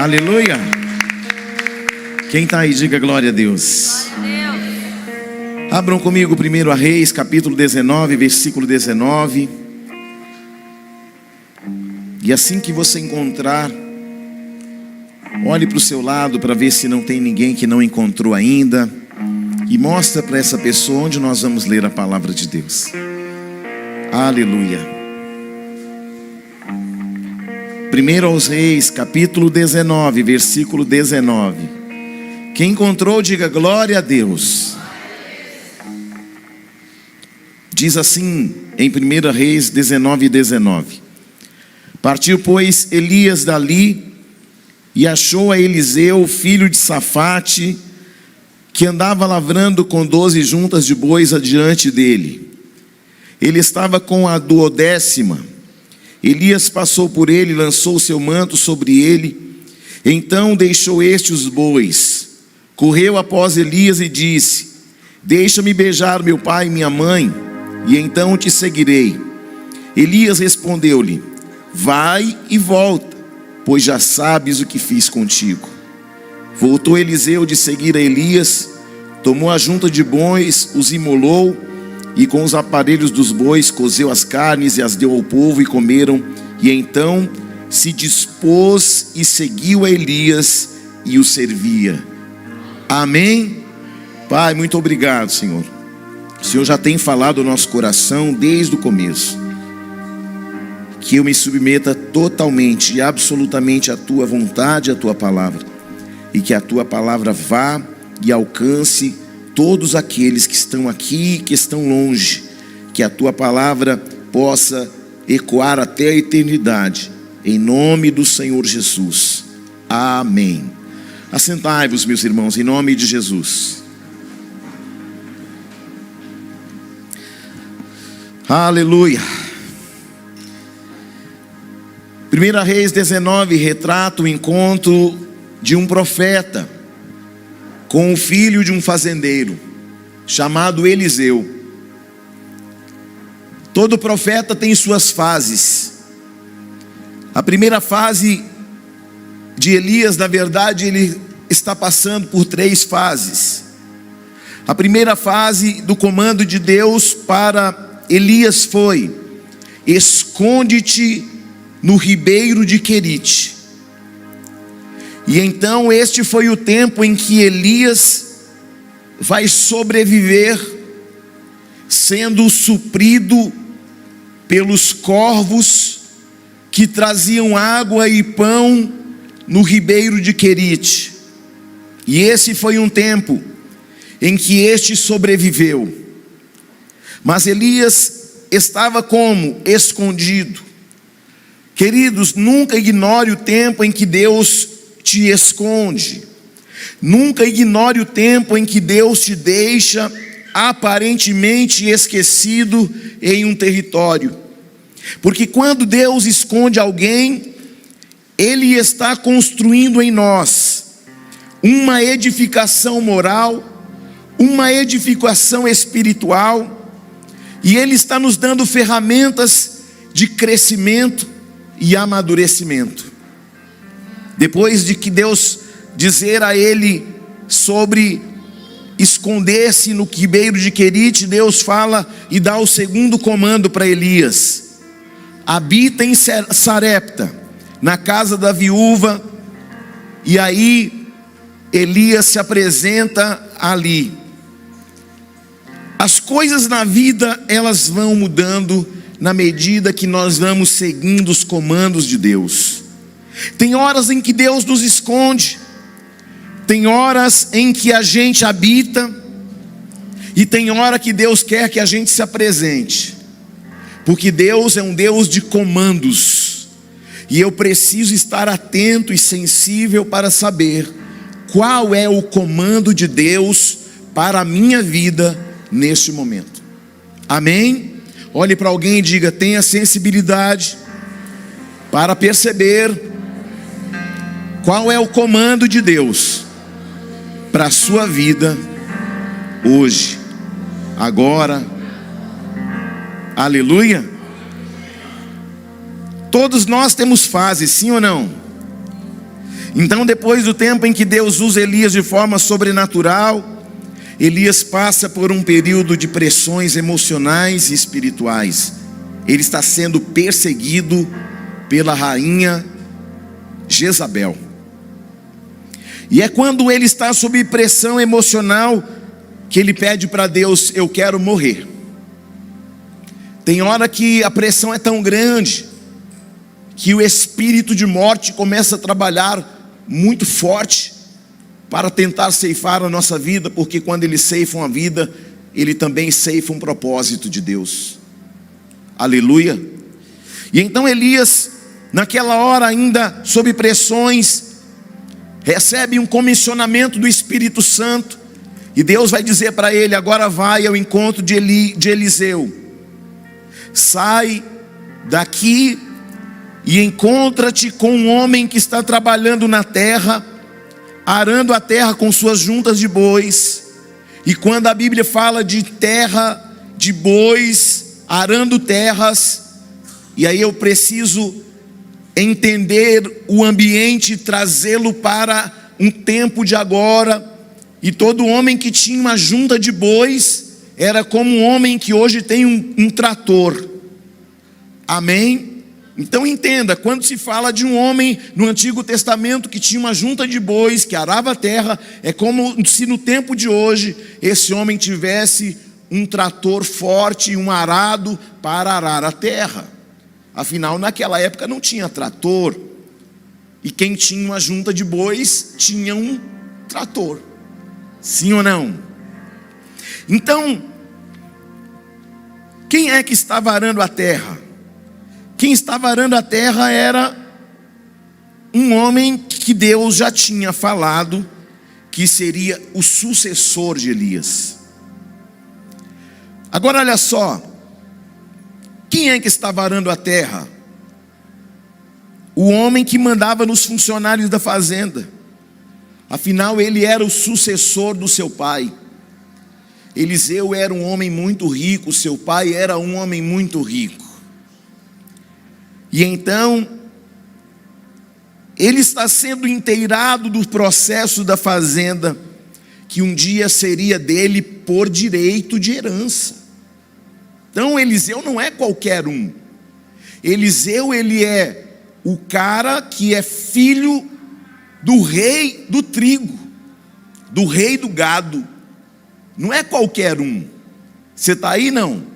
Aleluia. Quem está aí, diga glória a Deus. Abram comigo 1 Reis, capítulo 19, versículo 19. E assim que você encontrar, olhe para o seu lado para ver se não tem ninguém que não encontrou ainda. E mostra para essa pessoa onde nós vamos ler a palavra de Deus. Aleluia. 1 Reis, capítulo 19, versículo 19. Quem encontrou, diga glória a Deus. Diz assim em 1 Reis 19, 19. Partiu, pois, Elias dali e achou a Eliseu, filho de Safate, que andava lavrando com 12 juntas de bois adiante dele. Ele estava com a 12ª. Elias passou por ele, lançou o seu manto sobre ele. Então deixou este os bois. Correu após Elias e disse: deixa-me beijar meu pai e minha mãe, e então te seguirei. Elias respondeu-lhe: vai e volta, pois já sabes o que fiz contigo. Voltou Eliseu de seguir a Elias, tomou a junta de bois, os imolou, e com os aparelhos dos bois cozeu as carnes e as deu ao povo, e comeram. E então se dispôs e seguiu a Elias e o servia. Amém? Pai, muito obrigado, Senhor. O Senhor já tem falado ao nosso coração desde o começo. Que eu me submeta totalmente e absolutamente à tua vontade, à tua palavra, e que a tua palavra vá e alcance todos aqueles que estão aqui e que estão longe. Que a tua palavra possa ecoar até a eternidade, em nome do Senhor Jesus. Amém. Assentai-vos, meus irmãos, em nome de Jesus. Aleluia. 1 Reis 19 retrata o encontro de um profeta com o filho de um fazendeiro chamado Eliseu. Todo profeta tem suas fases. A primeira fase de Elias, na verdade, ele está passando por 3 fases. A primeira fase do comando de Deus para Elias foi: esconde-te no ribeiro de Querite. E então este foi o tempo em que Elias vai sobreviver, sendo suprido pelos corvos que traziam água e pão no ribeiro de Querite. E esse foi um tempo em que este sobreviveu. Mas Elias estava como? Escondido. Queridos, nunca ignore o tempo em que Deus te esconde. Nunca ignore o tempo em que Deus te deixa aparentemente esquecido em um território. Porque quando Deus esconde alguém, Ele está construindo em nós uma edificação moral, uma edificação espiritual, e Ele está nos dando ferramentas de crescimento e amadurecimento. Depois de que Deus dizer a ele sobre esconder-se no ribeiro de Querite, Deus fala e dá o segundo comando para Elias: habita em Sarepta, na casa da viúva. E aí Elias se apresenta ali. As coisas na vida, elas vão mudando na medida que nós vamos seguindo os comandos de Deus. Tem horas em que Deus nos esconde, tem horas em que a gente habita, e tem hora que Deus quer que a gente se apresente, porque Deus é um Deus de comandos, e eu preciso estar atento e sensível para saber qual é o comando de Deus para a minha vida neste momento. Amém? Olhe para alguém e diga: tenha sensibilidade para perceber qual é o comando de Deus para a sua vida hoje, agora. Aleluia. Todos nós temos fases, sim ou não? Então, depois do tempo em que Deus usa Elias de forma sobrenatural, Elias passa por um período de pressões emocionais e espirituais. Ele está sendo perseguido pela rainha Jezabel. E é quando ele está sob pressão emocional que ele pede para Deus: eu quero morrer. Tem hora que a pressão é tão grande que o espírito de morte começa a trabalhar muito forte para tentar ceifar a nossa vida, porque quando ele ceifa uma vida, ele também ceifa um propósito de Deus. Aleluia. E então Elias, naquela hora ainda sob pressões, recebe um comissionamento do Espírito Santo, e Deus vai dizer para ele: agora vai ao encontro de Eliseu, sai daqui e encontra-te com um homem que está trabalhando na terra, arando a terra com suas juntas de bois. E quando a Bíblia fala de terra, de bois, arando terras, e aí eu preciso entender o ambiente, trazê-lo para um tempo de agora. E todo homem que tinha uma junta de bois era como um homem que hoje tem um trator. Amém? Então entenda, quando se fala de um homem no Antigo Testamento que tinha uma junta de bois, que arava a terra, é como se no tempo de hoje esse homem tivesse um trator forte, um arado para arar a terra. Afinal, naquela época não tinha trator, e quem tinha uma junta de bois tinha um trator. Sim ou não? Então, quem é que estava arando a terra? Quem estava arando a terra era um homem que Deus já tinha falado que seria o sucessor de Elias. Agora olha só, quem é que estava arando a terra? O homem que mandava nos funcionários da fazenda. Afinal, ele era o sucessor do seu pai. Eliseu era um homem muito rico, seu pai era um homem muito rico. E então, ele está sendo inteirado do processo da fazenda, que um dia seria dele por direito de herança. Então Eliseu não é qualquer um. Eliseu, ele é o cara que é filho do rei do trigo, do rei do gado. Não é qualquer um. Você está aí, não?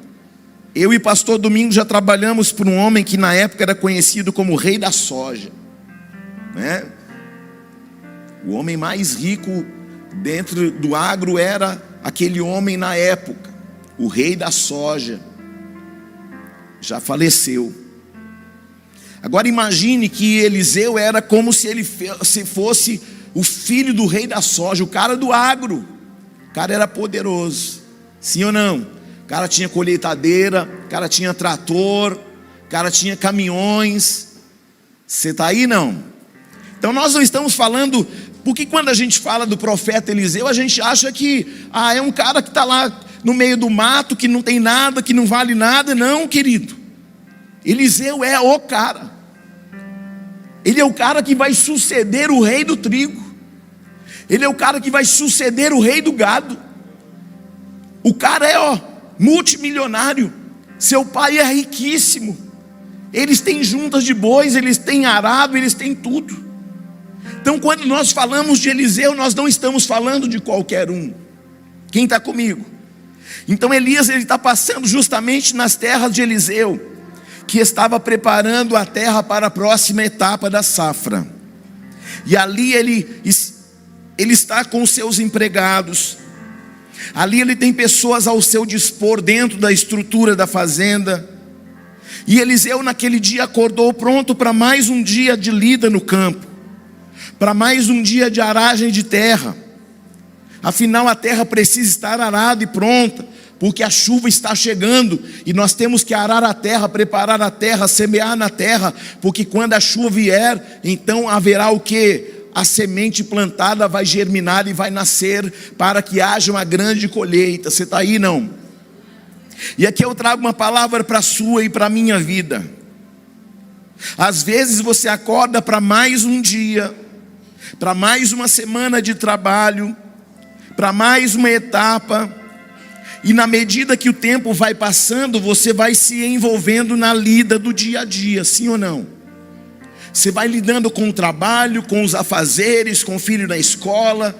Eu e pastor Domingos já trabalhamos por um homem que na época era conhecido como o rei da soja, né? O homem mais rico dentro do agro era aquele homem na época, o rei da soja. Já faleceu. Agora imagine que Eliseu era como se ele fosse o filho do rei da soja, o cara do agro. O cara era poderoso, sim ou não? O cara tinha colheitadeira, o cara tinha trator, o cara tinha caminhões. Você está aí, não? Então nós não estamos falando, porque quando a gente fala do profeta Eliseu, a gente acha que é um cara que está lá no meio do mato, que não tem nada, que não vale nada. Não, querido. Eliseu é o cara. Ele é o cara que vai suceder o rei do trigo. Ele é o cara que vai suceder o rei do gado. O cara é multimilionário. Seu pai é riquíssimo. Eles têm juntas de bois, eles têm arado, eles têm tudo. Então quando nós falamos de Eliseu, nós não estamos falando de qualquer um. Quem está comigo? Então Elias, ele está passando justamente nas terras de Eliseu, que estava preparando a terra para a próxima etapa da safra. E ali ele está com os seus empregados. Ali ele tem pessoas ao seu dispor dentro da estrutura da fazenda. E Eliseu naquele dia acordou pronto para mais um dia de lida no campo, para mais um dia de aragem de terra. Afinal a terra precisa estar arada e pronta, porque a chuva está chegando, e nós temos que arar a terra, preparar a terra, semear na terra, porque quando a chuva vier, então haverá o que? A semente plantada vai germinar e vai nascer, para que haja uma grande colheita. Você está aí, não? E aqui eu trago uma palavra para a sua e para a minha vida. Às vezes você acorda para mais um dia, para mais uma semana de trabalho, para mais uma etapa. E na medida que o tempo vai passando, você vai se envolvendo na lida do dia a dia, sim ou não? Você vai lidando com o trabalho, com os afazeres, com o filho na escola,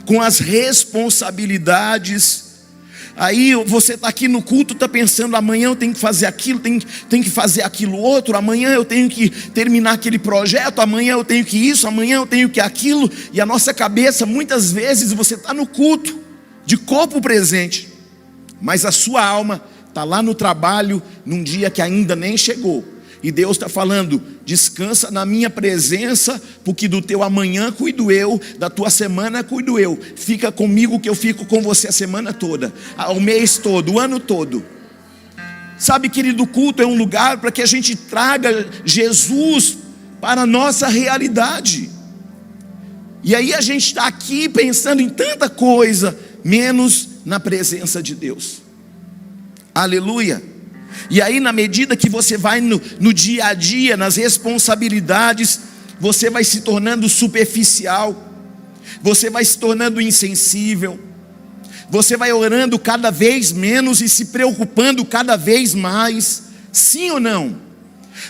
com as responsabilidades. Aí você está aqui no culto, está pensando, amanhã eu tenho que fazer aquilo, tenho que fazer aquilo outro, amanhã eu tenho que terminar aquele projeto, amanhã eu tenho que isso, amanhã eu tenho que aquilo. E a nossa cabeça, muitas vezes você está no culto, de corpo presente, mas a sua alma está lá no trabalho, num dia que ainda nem chegou. E Deus está falando, descansa na minha presença, porque do teu amanhã cuido eu, da tua semana cuido eu. Fica comigo que eu fico com você a semana toda, o mês todo, o ano todo. Sabe, querido, o culto é um lugar para que a gente traga Jesus para a nossa realidade. E aí a gente está aqui pensando em tanta coisa, menos na presença de Deus. Aleluia. E aí, na medida que você vai no dia a dia, nas responsabilidades, você vai se tornando superficial, você vai se tornando insensível, você vai orando cada vez menos e se preocupando cada vez mais, sim ou não?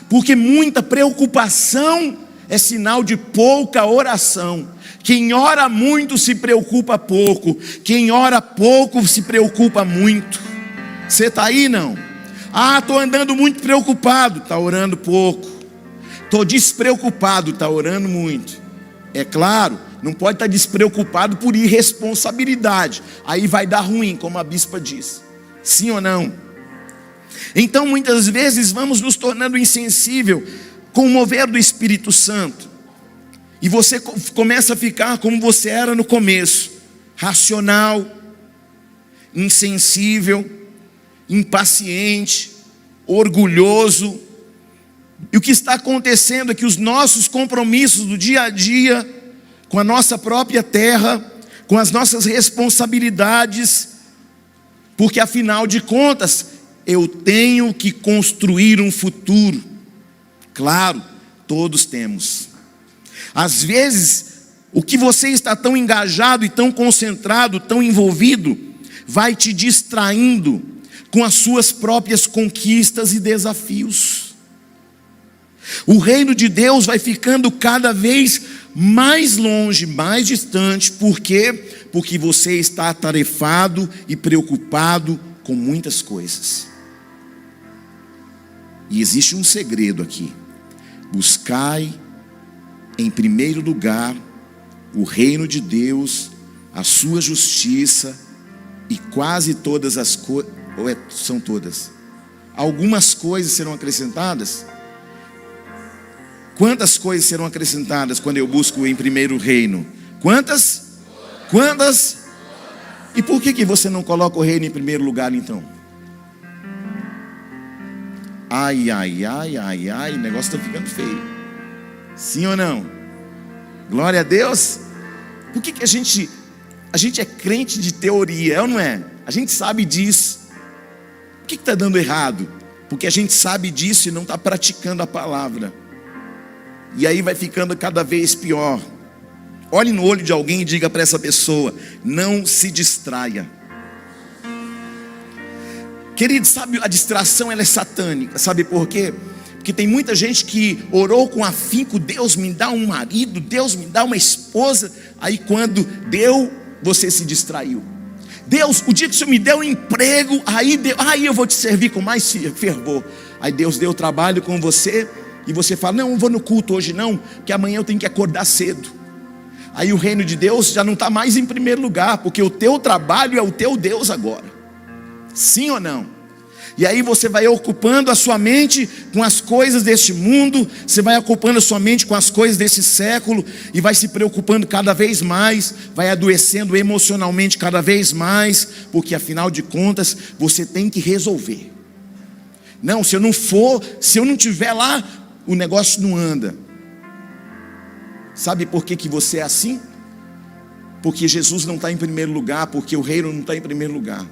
Porque muita preocupação é sinal de pouca oração. Quem ora muito se preocupa pouco, quem ora pouco se preocupa muito. Você está aí, não? Ah, estou andando muito preocupado, está orando pouco. Estou despreocupado, está orando muito. É claro, não pode estar despreocupado por irresponsabilidade. Aí vai dar ruim, como a bispa diz. Sim ou não? Então muitas vezes vamos nos tornando insensível com o mover do Espírito Santo. E você começa a ficar como você era no começo. Racional, insensível, impaciente, orgulhoso. E o que está acontecendo é que os nossos compromissos do dia a dia, com a nossa própria terra, com as nossas responsabilidades, porque afinal de contas, eu tenho que construir um futuro. Claro, todos temos. Às vezes, o que você está tão engajado e tão concentrado, tão envolvido, vai te distraindo com as suas próprias conquistas e desafios. O reino de Deus vai ficando cada vez mais longe, mais distante. Por quê? Porque você está atarefado e preocupado com muitas coisas. E existe um segredo aqui: buscai em primeiro lugar o reino de Deus, a sua justiça, e quase todas as coisas, ou são todas? Algumas coisas serão acrescentadas. Quantas coisas serão acrescentadas quando eu busco em primeiro reino? Quantas? Quantas? E por que você não coloca o reino em primeiro lugar então? Ai, ai, ai, ai, ai, o negócio está ficando feio. Sim ou não? Glória a Deus. Por que a gente é crente de teoria, é ou não é? A gente sabe disso. Por que está dando errado? Porque a gente sabe disso e não está praticando a palavra. E aí vai ficando cada vez pior. Olhe no olho de alguém e diga para essa pessoa: não se distraia. Querido, sabe, a distração ela é satânica. Sabe por quê? Porque tem muita gente que orou com afinco: Deus me dá um marido, Deus me dá uma esposa. Aí quando deu, você se distraiu. Deus, o dia que o Senhor me deu um emprego, aí eu vou te servir com mais fervor. Aí Deus deu trabalho com você, e você fala: não vou no culto hoje não, porque amanhã eu tenho que acordar cedo. Aí o reino de Deus já não está mais em primeiro lugar, porque o teu trabalho é o teu Deus agora. Sim ou não? E aí você vai ocupando a sua mente com as coisas deste mundo, você vai ocupando a sua mente com as coisas desse século, e vai se preocupando cada vez mais, vai adoecendo emocionalmente cada vez mais, porque afinal de contas, você tem que resolver. Não, se eu não estiver lá, o negócio não anda. Sabe por que você é assim? Porque Jesus não está em primeiro lugar, porque o reino não está em primeiro lugar.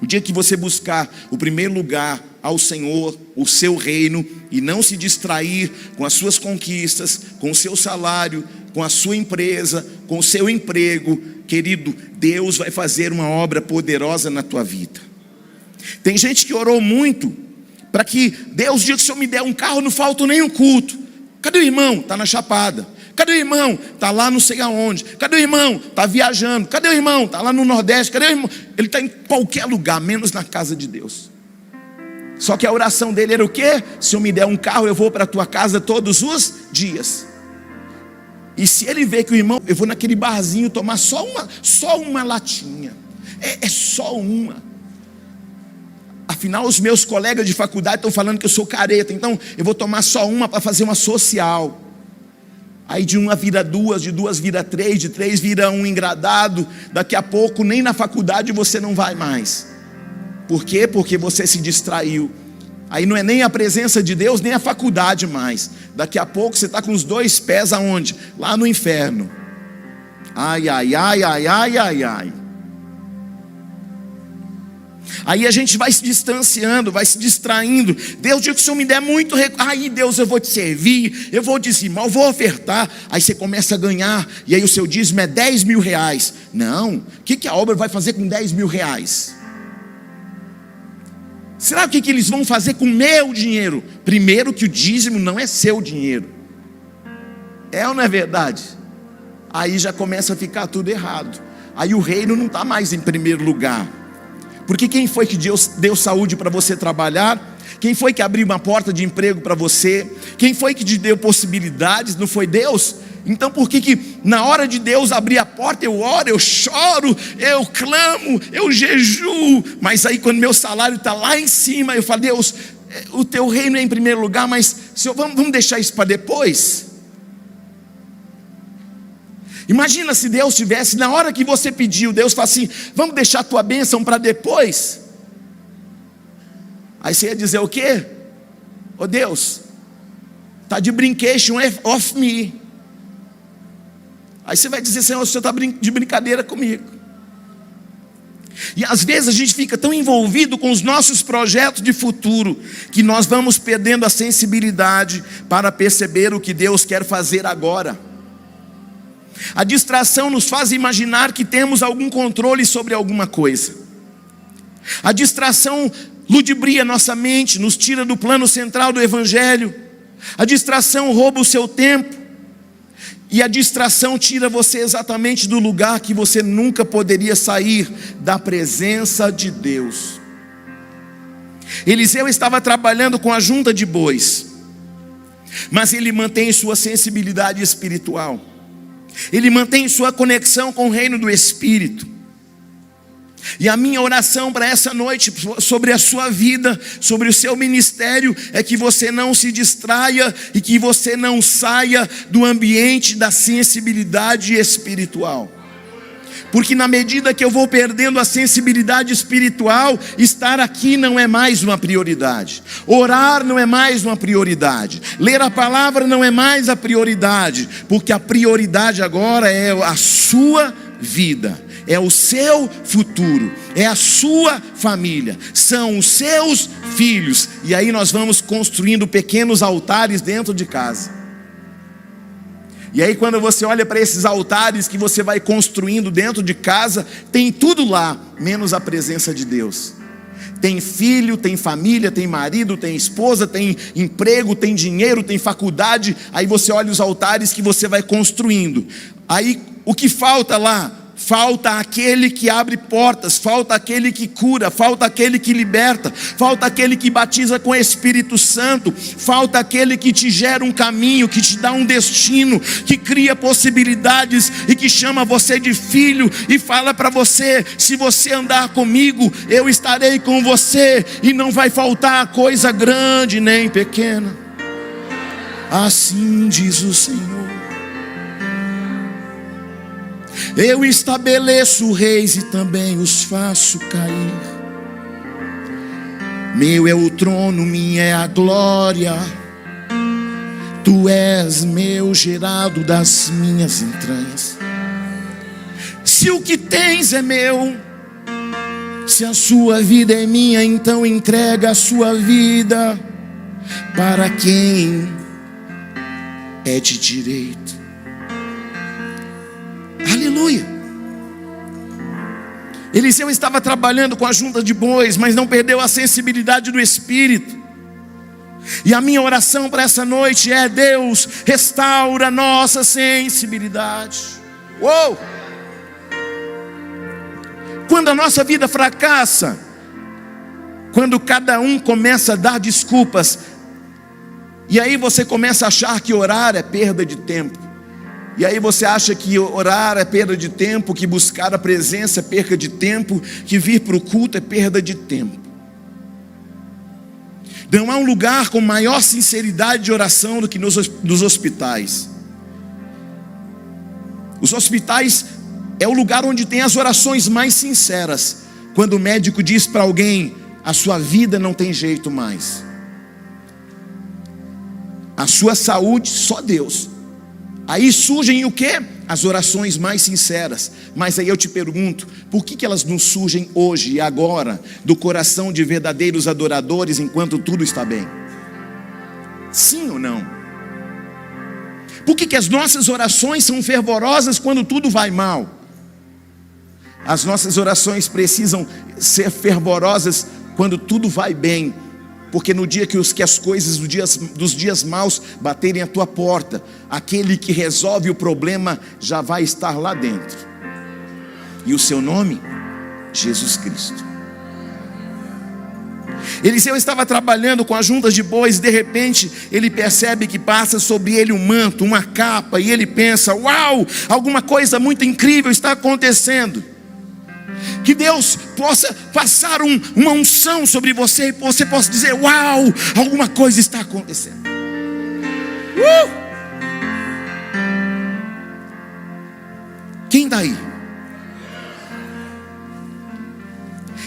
O dia que você buscar o primeiro lugar ao Senhor, o seu reino, e não se distrair com as suas conquistas, com o seu salário, com a sua empresa, com o seu emprego, querido, Deus vai fazer uma obra poderosa na tua vida. Tem gente que orou muito para que Deus diga que se eu me der um carro, não falta nenhum culto. Cadê o irmão? Está na Chapada. Cadê o irmão? Está lá não sei aonde. Cadê o irmão? Está viajando. Cadê o irmão? Está lá no Nordeste. Cadê o irmão? Ele está em qualquer lugar, menos na casa de Deus. Só que a oração dele era o quê? Se eu me der um carro, eu vou para a tua casa todos os dias. E se ele vê que o irmão, eu vou naquele barzinho tomar só uma latinha. É só uma. Afinal, os meus colegas de faculdade estão falando que eu sou careta, então eu vou tomar só uma para fazer uma social. Aí de uma vira duas, de duas vira três, de três vira um engradado. Daqui a pouco nem na faculdade você não vai mais. Por quê? Porque você se distraiu. Aí não é nem a presença de Deus, nem a faculdade mais. Daqui a pouco você está com os dois pés aonde? Lá no inferno. Ai, ai, ai, ai, ai, ai, ai. Aí a gente vai se distanciando, vai se distraindo. Deus diz que se eu me der muito recurso, aí Deus, eu vou te servir, eu vou dizimar, eu vou ofertar. Aí você começa a ganhar, e aí o seu dízimo é 10 mil reais. Não, o que a obra vai fazer com 10 mil reais? Será o que eles vão fazer com o meu dinheiro? Primeiro que o dízimo não é seu dinheiro. É ou não é verdade? Aí já começa a ficar tudo errado. Aí o reino não está mais em primeiro lugar. Porque quem foi que Deus deu saúde para você trabalhar? Quem foi que abriu uma porta de emprego para você? Quem foi que te deu possibilidades? Não foi Deus? Então por que na hora de Deus abrir a porta eu oro, eu choro, eu clamo, eu jejuo? Mas aí quando meu salário está lá em cima, eu falo, Deus, o teu reino é em primeiro lugar, mas Senhor, vamos deixar isso para depois? Imagina se Deus tivesse, na hora que você pediu, Deus fala assim, vamos deixar a tua bênção para depois? Aí você ia dizer o quê? Ô Deus, está de brincation off me. Aí você vai dizer, Senhor, o Senhor está de brincadeira comigo. E às vezes a gente fica tão envolvido com os nossos projetos de futuro, que nós vamos perdendo a sensibilidade para perceber o que Deus quer fazer agora. A distração nos faz imaginar que temos algum controle sobre alguma coisa. A distração ludibria nossa mente, nos tira do plano central do Evangelho. A distração rouba o seu tempo. E a distração tira você exatamente do lugar que você nunca poderia sair, da presença de Deus. Eliseu estava trabalhando com a junta de bois, mas ele mantém sua sensibilidade espiritual. Ele mantém sua conexão com o reino do Espírito. E a minha oração para essa noite, sobre a sua vida, sobre o seu ministério, é que você não se distraia e que você não saia do ambiente da sensibilidade espiritual. Porque na medida que eu vou perdendo a sensibilidade espiritual, estar aqui não é mais uma prioridade. Orar não é mais uma prioridade. Ler a palavra não é mais a prioridade. Porque a prioridade agora é a sua vida, é o seu futuro, é a sua família, são os seus filhos. E aí nós vamos construindo pequenos altares dentro de casa. E aí quando você olha para esses altares que você vai construindo dentro de casa, tem tudo lá, menos a presença de Deus. Tem filho, tem família, tem marido, tem esposa, tem emprego, tem dinheiro, tem faculdade. Aí você olha os altares que você vai construindo. Aí o que falta lá? Falta aquele que abre portas, falta aquele que cura, falta aquele que liberta, falta aquele que batiza com o Espírito Santo, falta aquele que te gera um caminho, que te dá um destino, que cria possibilidades e que chama você de filho e fala para você, se você andar comigo, eu estarei com você e não vai faltar coisa grande nem pequena. Assim diz o Senhor. Eu estabeleço reis e também os faço cair. Meu é o trono, minha é a glória. Tu és meu, gerado das minhas entranhas. Se o que tens é meu, se a sua vida é minha, então entrega a sua vida para quem é de direito. Eliseu estava trabalhando com a junta de bois, mas não perdeu a sensibilidade do espírito. E a minha oração para essa noite é: Deus, restaura a nossa sensibilidade. Uou! Quando a nossa vida fracassa, quando cada um começa a dar desculpas, e aí você começa a achar que orar é perda de tempo, e aí você acha que orar é perda de tempo, que buscar a presença é perda de tempo, que vir para o culto é perda de tempo. Não há um lugar com maior sinceridade de oração do que nos hospitais. Os hospitais é o lugar onde tem as orações mais sinceras, quando o médico diz para alguém: a sua vida não tem jeito mais, a sua saúde só Deus. Aí surgem o quê? As orações mais sinceras. Mas aí eu te pergunto, por que elas não surgem hoje e agora, do coração de verdadeiros adoradores, enquanto tudo está bem? Sim ou não? Por que as nossas orações são fervorosas quando tudo vai mal? As nossas orações precisam ser fervorosas quando tudo vai bem, porque no dia que as coisas dos dias maus baterem a tua porta, aquele que resolve o problema já vai estar lá dentro. E o seu nome? Jesus Cristo. Eliseu estava trabalhando com as juntas de bois, de repente ele percebe que passa sobre ele um manto, uma capa, e ele pensa: uau, alguma coisa muito incrível está acontecendo. Que Deus possa passar uma unção sobre você, e você possa dizer: uau, alguma coisa está acontecendo. Quem está aí?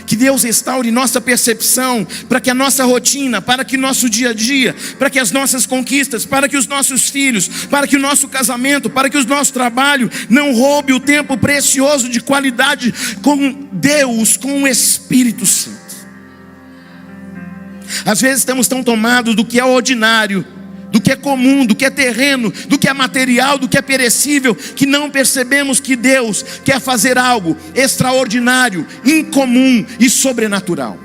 Que Deus restaure nossa percepção, para que a nossa rotina, para que o nosso dia a dia, para que as nossas conquistas, para que os nossos filhos, para que o nosso casamento, para que o nosso trabalho não roube o tempo precioso de qualidade com Deus, com o Espírito Santo. Às vezes estamos tão tomados do que é ordinário, do que é comum, do que é terreno, do que é material, do que é perecível, que não percebemos que Deus quer fazer algo extraordinário, incomum e sobrenatural.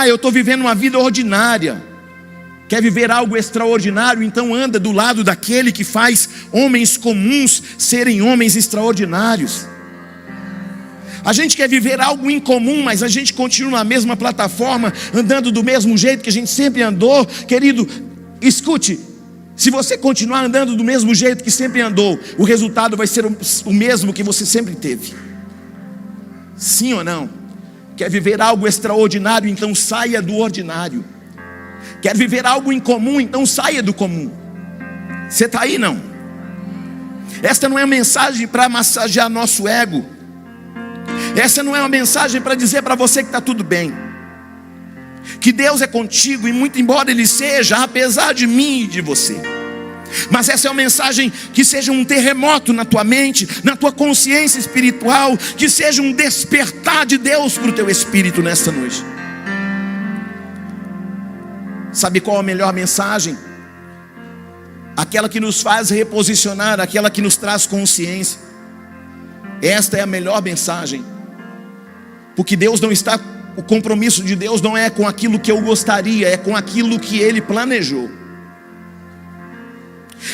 Eu estou vivendo uma vida ordinária. Quer viver algo extraordinário? Então anda do lado daquele que faz homens comuns serem homens extraordinários. A gente quer viver algo incomum, mas a gente continua na mesma plataforma, andando do mesmo jeito que a gente sempre andou. Querido, escute: se você continuar andando do mesmo jeito que sempre andou, o resultado vai ser o mesmo que você sempre teve. Sim ou não? Quer viver algo extraordinário? Então saia do ordinário. Quer viver algo incomum? Então saia do comum. Você está aí, não? Esta não é uma mensagem para massagear nosso ego. Essa não é uma mensagem para dizer para você que está tudo bem, que Deus é contigo, e muito embora Ele seja, apesar de mim e de você. Mas essa é uma mensagem que seja um terremoto na tua mente, na tua consciência espiritual, que seja um despertar de Deus para o teu espírito nesta noite. Sabe qual a melhor mensagem? Aquela que nos faz reposicionar, aquela que nos traz consciência. Esta é a melhor mensagem. Porque Deus não está, o compromisso de Deus não é com aquilo que eu gostaria, é com aquilo que Ele planejou.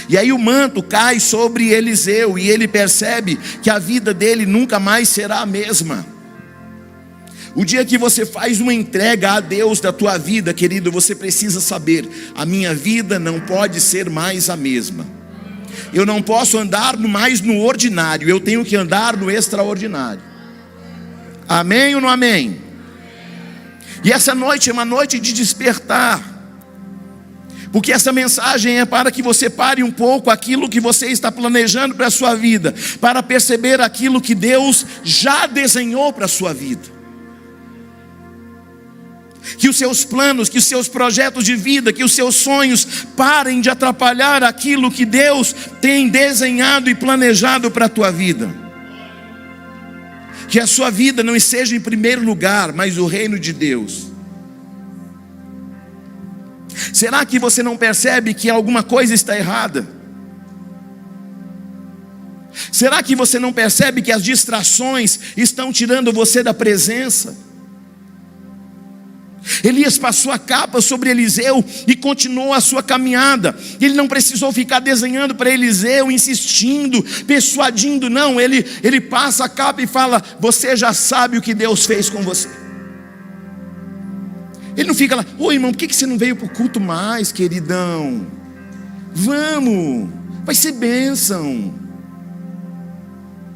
E aí o manto cai sobre Eliseu, e ele percebe que a vida dele nunca mais será a mesma. O dia que você faz uma entrega a Deus da tua vida, querido, você precisa saber: a minha vida não pode ser mais a mesma. Eu não posso andar mais no ordinário, eu tenho que andar no extraordinário. Amém ou não amém? E essa noite é uma noite de despertar, porque essa mensagem é para que você pare um pouco aquilo que você está planejando para a sua vida, para perceber aquilo que Deus já desenhou para a sua vida. Que os seus planos, que os seus projetos de vida, que os seus sonhos parem de atrapalhar aquilo que Deus tem desenhado e planejado para a tua vida. Que a sua vida não esteja em primeiro lugar, mas o reino de Deus. Será que você não percebe que alguma coisa está errada? Será que você não percebe que as distrações estão tirando você da presença? Elias passou a capa sobre Eliseu e continuou a sua caminhada. Ele não precisou ficar desenhando para Eliseu, insistindo, persuadindo, não. Ele passa a capa e fala: você já sabe o que Deus fez com você. Ele não fica lá: ô irmão, por que você não veio para o culto mais, queridão? Vamos, vai ser bênção.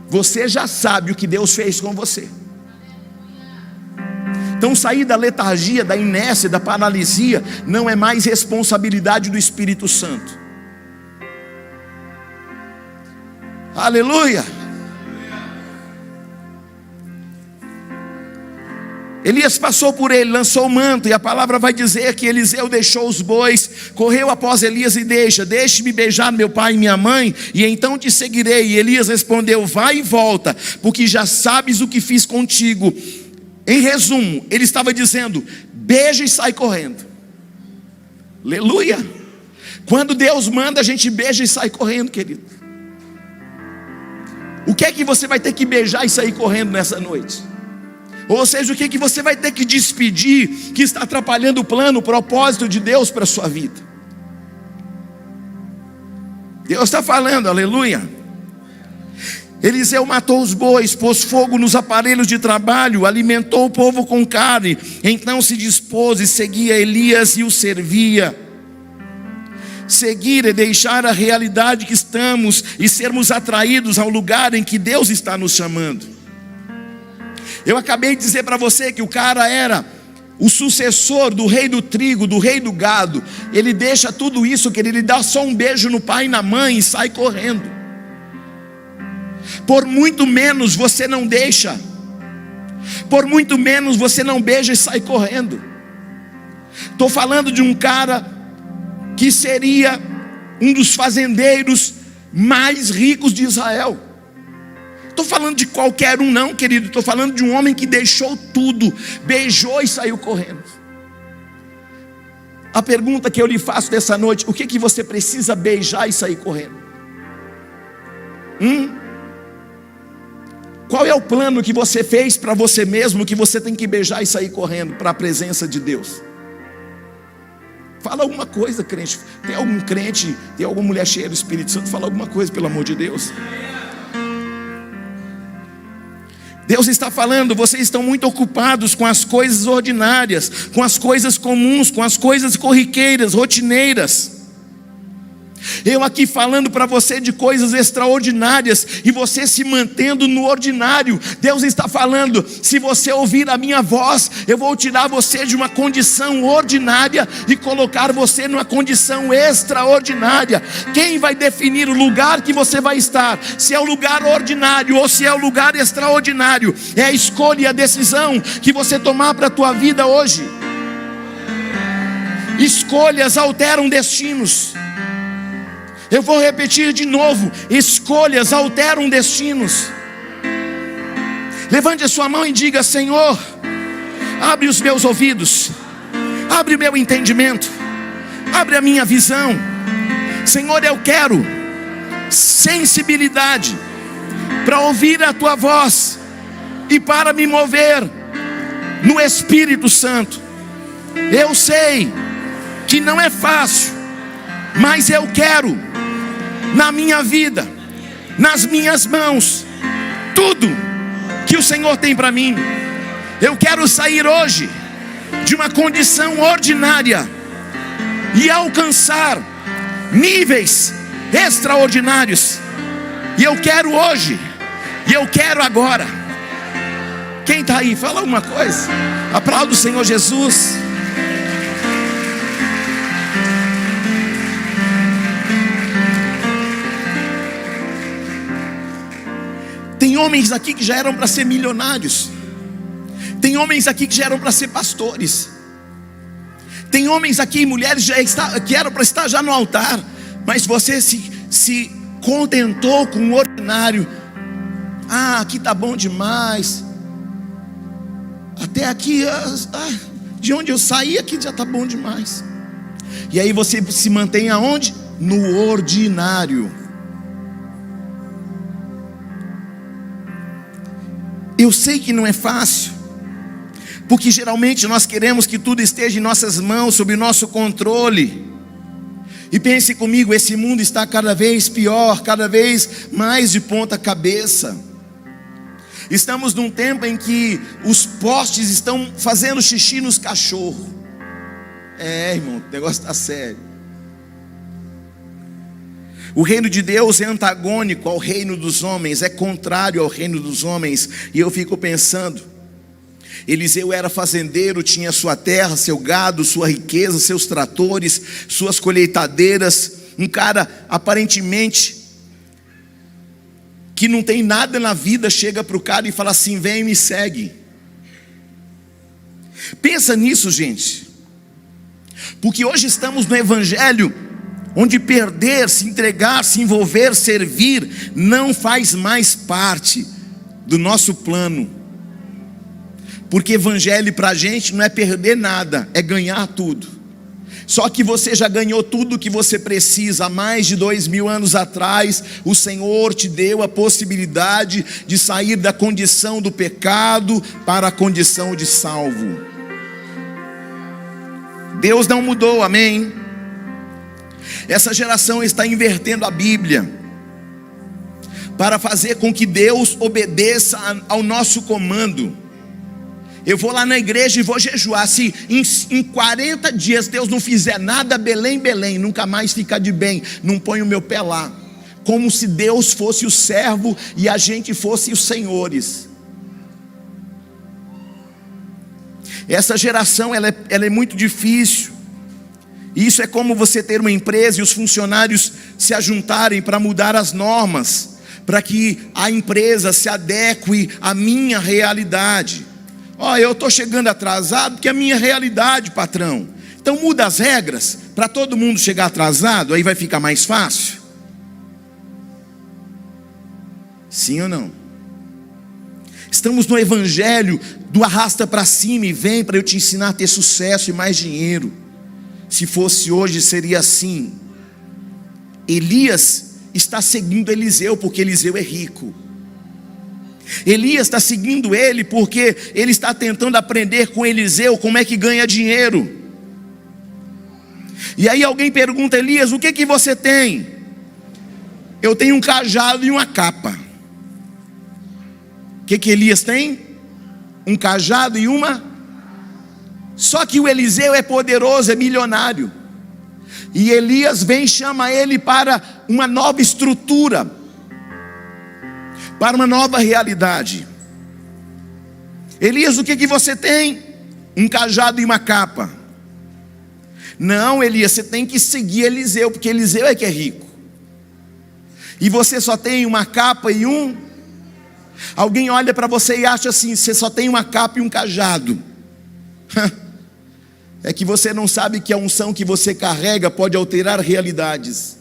Você já sabe o que Deus fez com você. Então sair da letargia, da inércia, da paralisia não é mais responsabilidade do Espírito Santo. Aleluia. Elias passou por ele, lançou o manto, e a palavra vai dizer que Eliseu deixou os bois, correu após Elias e deixe-me beijar meu pai e minha mãe, e então te seguirei. E Elias respondeu: vai e volta, porque já sabes o que fiz contigo. Em resumo, ele estava dizendo: beija e sai correndo. Aleluia. Quando Deus manda, a gente beija e sai correndo, querido. O que é que você vai ter que beijar e sair correndo nessa noite? Ou seja, o que é que você vai ter que despedir que está atrapalhando o plano, o propósito de Deus para a sua vida? Deus está falando, aleluia. Eliseu matou os bois, pôs fogo nos aparelhos de trabalho, alimentou o povo com carne. Então se dispôs e seguia Elias e o servia. Seguir é deixar a realidade que estamos e sermos atraídos ao lugar em que Deus está nos chamando. Eu acabei de dizer para você que o cara era o sucessor do rei do trigo, do rei do gado. Ele deixa tudo isso, que ele dá só um beijo no pai e na mãe e sai correndo. Por muito menos você não deixa, por muito menos você não beija e sai correndo. Estou falando de um cara que seria um dos fazendeiros mais ricos de Israel. Estou falando de qualquer um não, querido. Estou falando de um homem que deixou tudo, beijou e saiu correndo. A pergunta que eu lhe faço dessa noite: o que você precisa beijar e sair correndo? Qual é o plano que você fez para você mesmo, que você tem que beijar e sair correndo para a presença de Deus? Fala alguma coisa, crente. Tem algum crente, tem alguma mulher cheia do Espírito Santo? Fala alguma coisa, pelo amor de Deus. Deus está falando: vocês estão muito ocupados com as coisas ordinárias, com as coisas comuns, com as coisas corriqueiras, rotineiras. Eu aqui falando para você de coisas extraordinárias e você se mantendo no ordinário. Deus está falando: se você ouvir a minha voz, eu vou tirar você de uma condição ordinária e colocar você numa condição extraordinária. Quem vai definir o lugar que você vai estar, se é o lugar ordinário ou se é o lugar extraordinário, é a escolha e a decisão que você tomar para a tua vida hoje. Escolhas alteram destinos. Eu vou repetir de novo: escolhas alteram destinos. Levante a sua mão e diga: Senhor, abre os meus ouvidos, abre o meu entendimento, abre a minha visão. Senhor, eu quero sensibilidade para ouvir a tua voz e para me mover no Espírito Santo. Eu sei que não é fácil, mas eu quero na minha vida, nas minhas mãos, tudo que o Senhor tem para mim. Eu quero sair hoje de uma condição ordinária e alcançar níveis extraordinários. E eu quero hoje, e eu quero agora. Quem está aí? Fala alguma coisa. Aplauda o Senhor Jesus. Tem homens aqui que já eram para ser milionários. Tem homens aqui que já eram para ser pastores. Tem homens aqui e mulheres que eram para estar já no altar, mas você se contentou com o ordinário. Aqui está bom demais. Até aqui, de onde eu saí, aqui já está bom demais. E aí você se mantém aonde? No ordinário. Eu sei que não é fácil, porque geralmente nós queremos que tudo esteja em nossas mãos, sob o nosso controle. E pense comigo, esse mundo está cada vez pior, cada vez mais de ponta cabeça. Estamos num tempo em que os postes estão fazendo xixi nos cachorros. Irmão, o negócio está sério. O reino de Deus é antagônico ao reino dos homens, é contrário ao reino dos homens. E eu fico pensando, Eliseu era fazendeiro, tinha sua terra, seu gado, sua riqueza, seus tratores, suas colheitadeiras. Um cara aparentemente que não tem nada na vida, chega para o cara e fala assim: vem e me segue. Pensa nisso, gente, porque hoje estamos no evangelho onde perder, se entregar, se envolver, servir não faz mais parte do nosso plano. Porque evangelho para a gente não é perder nada, é ganhar tudo. Só que você já ganhou tudo o que você precisa. Há mais de 2000 anos atrás, o Senhor te deu a possibilidade de sair da condição do pecado para a condição de salvo. Deus não mudou, amém? Essa geração está invertendo a Bíblia para fazer com que Deus obedeça ao nosso comando. Eu vou lá na igreja e vou jejuar. Se em 40 dias Deus não fizer nada, Belém, Belém, nunca mais fica de bem, não ponho o meu pé lá. Como se Deus fosse o servo e a gente fosse os senhores. Essa geração ela é muito difícil. Isso é como você ter uma empresa e os funcionários se ajuntarem para mudar as normas, para que a empresa se adeque à minha realidade. Eu estou chegando atrasado porque é a minha realidade, patrão. Então muda as regras para todo mundo chegar atrasado, aí vai ficar mais fácil. Sim ou não? Estamos no evangelho do arrasta para cima e vem para eu te ensinar a ter sucesso e mais dinheiro. Se fosse hoje seria assim. Elias está seguindo Eliseu porque Eliseu é rico. Elias está seguindo ele porque ele está tentando aprender com Eliseu como é que ganha dinheiro. E aí alguém pergunta: Elias, o que você tem? Eu tenho um cajado e uma capa. O que Elias tem? Um cajado e uma. Só que o Eliseu é poderoso, é milionário. E Elias vem e chama ele para uma nova estrutura, para uma nova realidade. Elias, o que você tem? Um cajado e uma capa. Não, Elias, você tem que seguir Eliseu, porque Eliseu é que é rico. E você só tem uma capa e um. Alguém olha para você e acha assim: você só tem uma capa e um cajado. É que você não sabe que a unção que você carrega pode alterar realidades.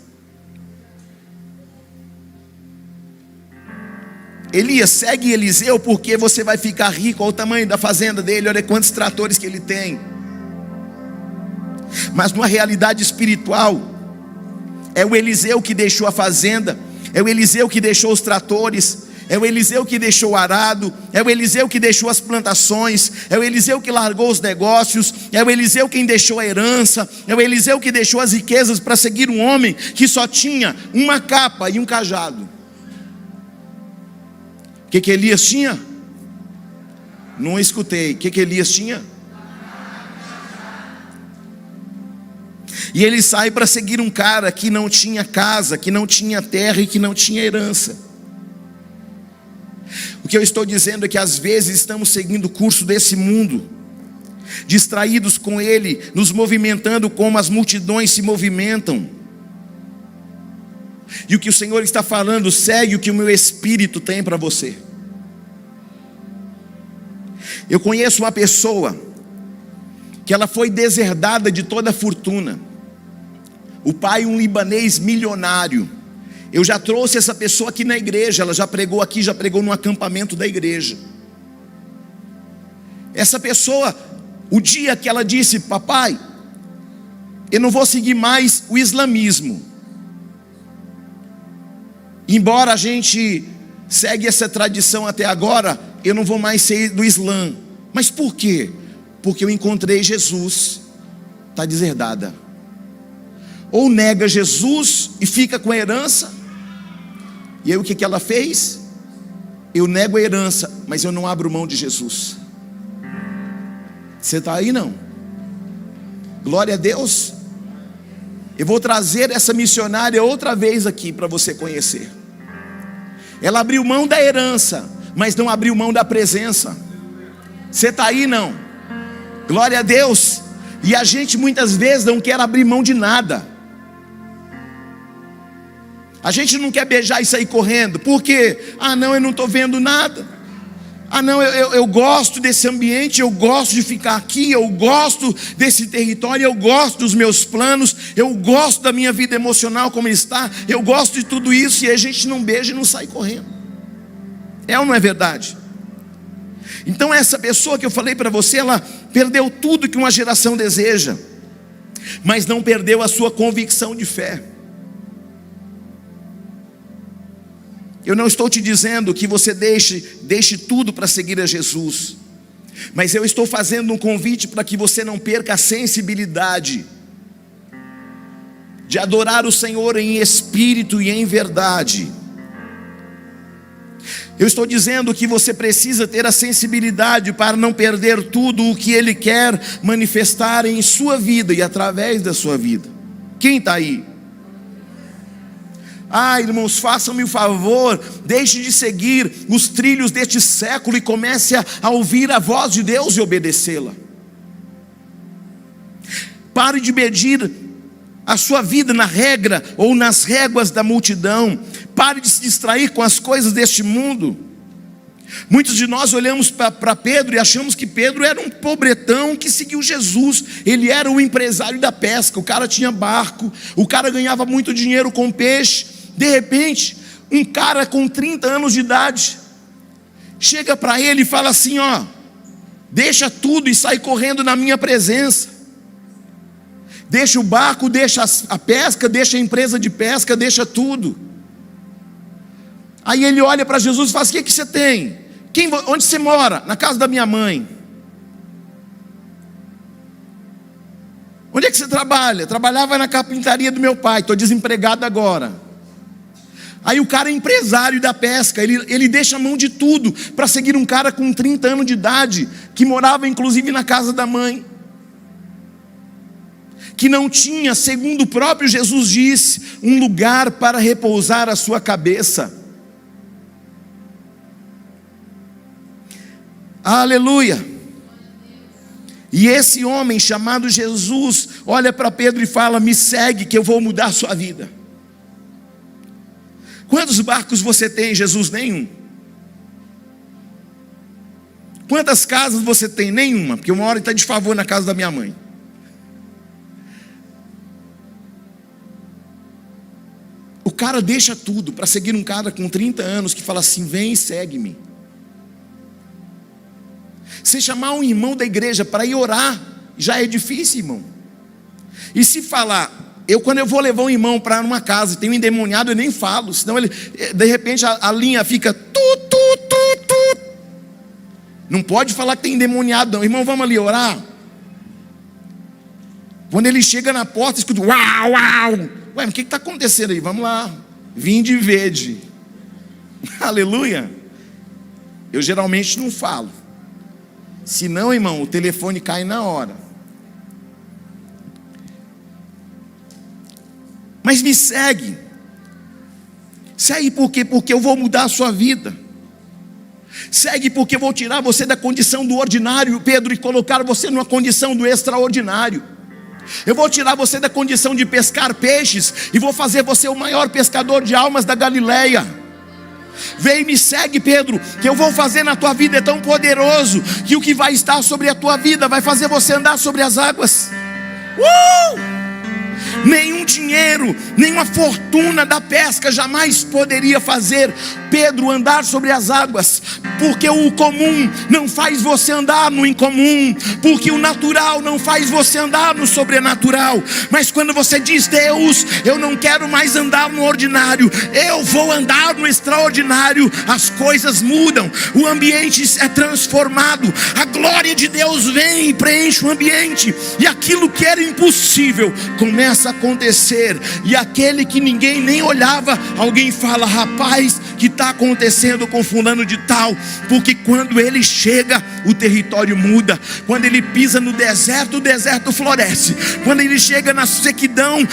Elias, segue Eliseu porque você vai ficar rico. Olha o tamanho da fazenda dele, olha quantos tratores que ele tem. Mas numa realidade espiritual, é o Eliseu que deixou a fazenda, é o Eliseu que deixou os tratores, é o Eliseu que deixou o arado, é o Eliseu que deixou as plantações, é o Eliseu que largou os negócios, é o Eliseu quem deixou a herança, é o Eliseu que deixou as riquezas para seguir um homem que só tinha uma capa e um cajado. O que Elias tinha? Não escutei. O que Elias tinha? E ele sai para seguir um cara que não tinha casa, que não tinha terra e que não tinha herança. O que eu estou dizendo é que às vezes estamos seguindo o curso desse mundo, distraídos com ele, nos movimentando como as multidões se movimentam. E o que o Senhor está falando: segue o que o meu Espírito tem para você. Eu conheço uma pessoa que ela foi deserdada de toda a fortuna. O pai, um libanês milionário. Eu já trouxe essa pessoa aqui na igreja. Ela já pregou aqui, já pregou no acampamento da igreja. Essa pessoa, o dia que ela disse: papai, eu não vou seguir mais o islamismo. Embora a gente segue essa tradição até agora, eu não vou mais ser do Islã. Mas por quê? Porque eu encontrei Jesus. Está deserdada. Ou nega Jesus e fica com a herança. E aí o que ela fez? Eu nego a herança, mas eu não abro mão de Jesus. Você está aí não? Glória a Deus. Eu vou trazer essa missionária outra vez aqui para você conhecer. Ela abriu mão da herança, mas não abriu mão da presença. Você está aí não? Glória a Deus. E a gente muitas vezes não quer abrir mão de nada. A gente não quer beijar e sair correndo. Por quê? Ah não, eu não estou vendo nada. Ah não, eu gosto desse ambiente, eu gosto de ficar aqui, eu gosto desse território, eu gosto dos meus planos, eu gosto da minha vida emocional como está, eu gosto de tudo isso, e a gente não beija e não sai correndo. É ou não é verdade? Então essa pessoa que eu falei para você, ela perdeu tudo que uma geração deseja, mas não perdeu a sua convicção de fé. Eu não estou te dizendo que você deixe tudo para seguir a Jesus, mas eu estou fazendo um convite para que você não perca a sensibilidade de adorar o Senhor em espírito e em verdade. Eu estou dizendo que você precisa ter a sensibilidade para não perder tudo o que Ele quer manifestar em sua vida e através da sua vida. Quem está aí? Ah, irmãos, façam-me o favor, deixe de seguir os trilhos deste século e comece a ouvir a voz de Deus e obedecê-la. Pare de medir a sua vida na regra ou nas réguas da multidão. Pare de se distrair com as coisas deste mundo. Muitos de nós olhamos para Pedro e achamos que Pedro era um pobretão que seguiu Jesus. Ele era o empresário da pesca, o cara tinha barco, o cara ganhava muito dinheiro com peixe. De repente, um cara com 30 anos de idade chega para ele e fala assim: ó, deixa tudo e sai correndo na minha presença. Deixa o barco, deixa a pesca, deixa a empresa de pesca, deixa tudo. Aí ele olha para Jesus e fala: o que você tem? Onde você mora? Na casa da minha mãe. Onde é que você trabalha? Trabalhava na carpintaria do meu pai, estou desempregado agora. Aí o cara é empresário da pesca, ele deixa a mão de tudo para seguir um cara com 30 anos de idade, que morava inclusive na casa da mãe, que não tinha, segundo o próprio Jesus disse, um lugar para repousar a sua cabeça. Aleluia. E esse homem chamado Jesus olha para Pedro e fala: me segue que eu vou mudar a sua vida. Quantos barcos você tem, Jesus? Nenhum. Quantas casas você tem? Nenhuma, porque uma hora ele está de favor na casa da minha mãe. O cara deixa tudo para seguir um cara com 30 anos que fala assim: vem e segue-me. Você chamar um irmão da igreja para ir orar já é difícil, irmão. E se falar, quando eu vou levar um irmão para uma casa e tem um endemoniado, eu nem falo, senão ele, de repente a linha fica Não pode falar que tem endemoniado não. Irmão, vamos ali orar. Quando ele chega na porta, escuta uau, uau. Ué, mas o que está acontecendo aí? Vamos lá. Vinde e vede. Aleluia. Eu geralmente não falo. Se não, irmão, o telefone cai na hora. Mas me segue. Segue por quê? Porque eu vou mudar a sua vida. Segue porque eu vou tirar você da condição do ordinário, Pedro, e colocar você numa condição do extraordinário. Eu vou tirar você da condição de pescar peixes e vou fazer você o maior pescador de almas da Galileia. Vem e me segue, Pedro, que eu vou fazer na tua vida é tão poderoso que o que vai estar sobre a tua vida vai fazer você andar sobre as águas. nenhum dinheiro, nenhuma fortuna da pesca jamais poderia fazer Pedro andar sobre as águas, porque o comum não faz você andar no incomum, porque o natural não faz você andar no sobrenatural. Mas quando você diz: Deus, eu não quero mais andar no ordinário, eu vou andar no extraordinário, as coisas mudam, o ambiente é transformado, a glória de Deus vem e preenche o ambiente, e aquilo que era impossível começa a acontecer. E aquele que ninguém nem olhava, alguém fala: rapaz, que está acontecendo com fulano de tal? Porque quando ele chega, o território muda. Quando ele pisa no deserto, o deserto floresce. Quando ele chega na sequidão,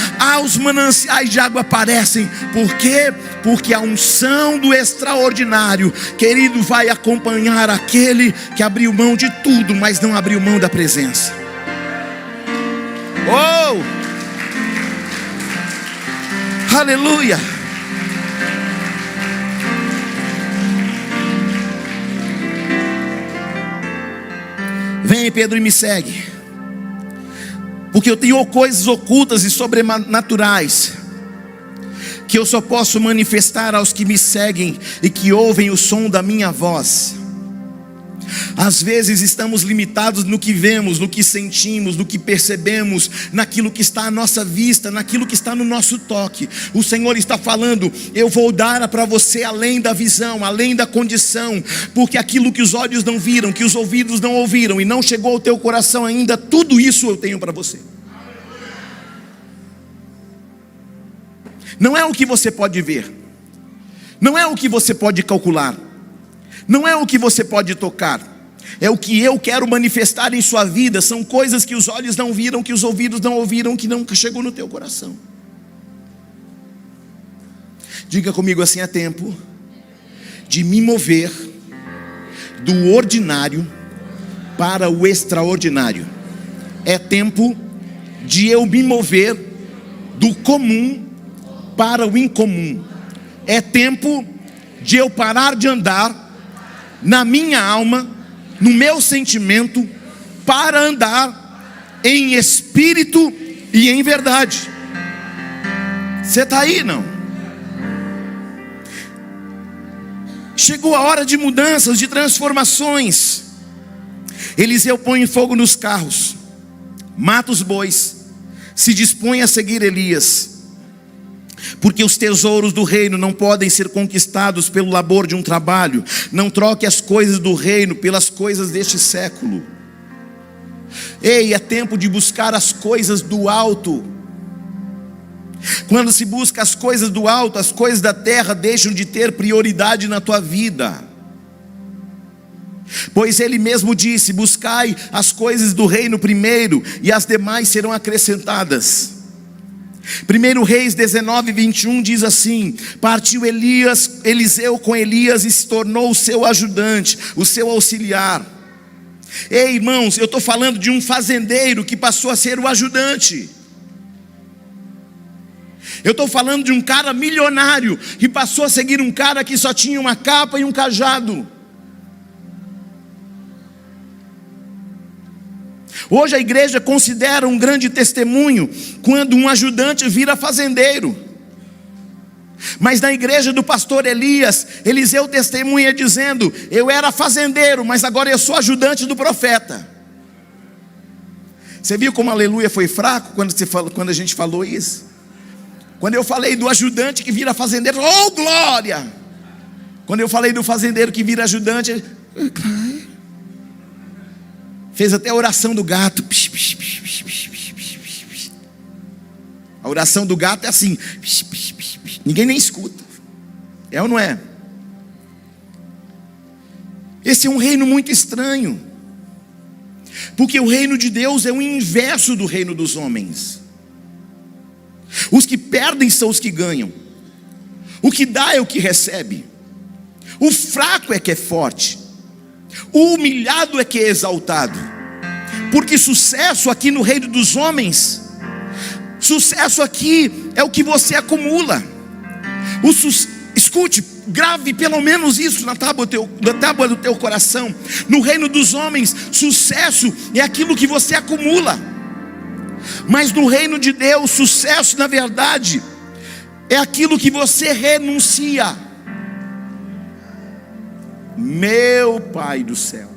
os mananciais de água aparecem. Por quê? Porque a unção do extraordinário, querido, vai acompanhar aquele que abriu mão de tudo, mas não abriu mão da presença. Oh! Aleluia! Vem, Pedro, e me segue, porque eu tenho coisas ocultas e sobrenaturais que eu só posso manifestar aos que me seguem e que ouvem o som da minha voz. Às vezes estamos limitados no que vemos, no que sentimos, no que percebemos, naquilo que está à nossa vista, naquilo que está no nosso toque. O Senhor está falando: eu vou dar para você além da visão, além da condição, porque aquilo que os olhos não viram, que os ouvidos não ouviram e não chegou ao teu coração ainda, tudo isso eu tenho para você. Não é o que você pode ver, não é o que você pode calcular, não é o que você pode tocar, é o que eu quero manifestar em sua vida. São coisas que os olhos não viram, que os ouvidos não ouviram, que nunca chegou no teu coração. Diga comigo assim: é tempo de me mover do ordinário para o extraordinário. É tempo de eu me mover do comum para o incomum. É tempo de eu parar de andar na minha alma, no meu sentimento, para andar em espírito e em verdade. Você está aí, não? Chegou a hora de mudanças, de transformações. Eliseu põe fogo nos carros, mata os bois, se dispõe a seguir Elias, porque os tesouros do reino não podem ser conquistados pelo labor de um trabalho. Não troque as coisas do reino pelas coisas deste século. Ei, é tempo de buscar as coisas do alto. Quando se busca as coisas do alto, as coisas da terra deixam de ter prioridade na tua vida. Pois ele mesmo disse: buscai as coisas do reino primeiro, e as demais serão acrescentadas. 1 Reis 19:21 diz assim: partiu Eliseu com Elias e se tornou o seu ajudante, o seu auxiliar. Ei, irmãos, eu estou falando de um fazendeiro que passou a ser o ajudante. Eu estou falando de um cara milionário que passou a seguir um cara que só tinha uma capa e um cajado. Hoje a igreja considera um grande testemunho quando um ajudante vira fazendeiro. Mas na igreja do pastor Elias, Eliseu testemunha dizendo: eu era fazendeiro, mas agora eu sou ajudante do profeta. Você viu como aleluia foi fraco quando a gente falou isso? Quando eu falei do ajudante que vira fazendeiro, oh glória! Quando eu falei do fazendeiro que vira ajudante, fez até a oração do gato. A oração do gato é assim, ninguém nem escuta. É ou não é? Esse é um reino muito estranho, porque o reino de Deus é o inverso do reino dos homens. Os que perdem são os que ganham. O que dá é o que recebe. O fraco é que é forte. O humilhado é que é exaltado. Porque sucesso aqui no reino dos homens, sucesso aqui é o que você acumula. Escute, grave pelo menos isso na tábua do teu coração. No reino dos homens, sucesso é aquilo que você acumula. Mas no reino de Deus, sucesso na verdade é aquilo que você renuncia. Meu Pai do céu,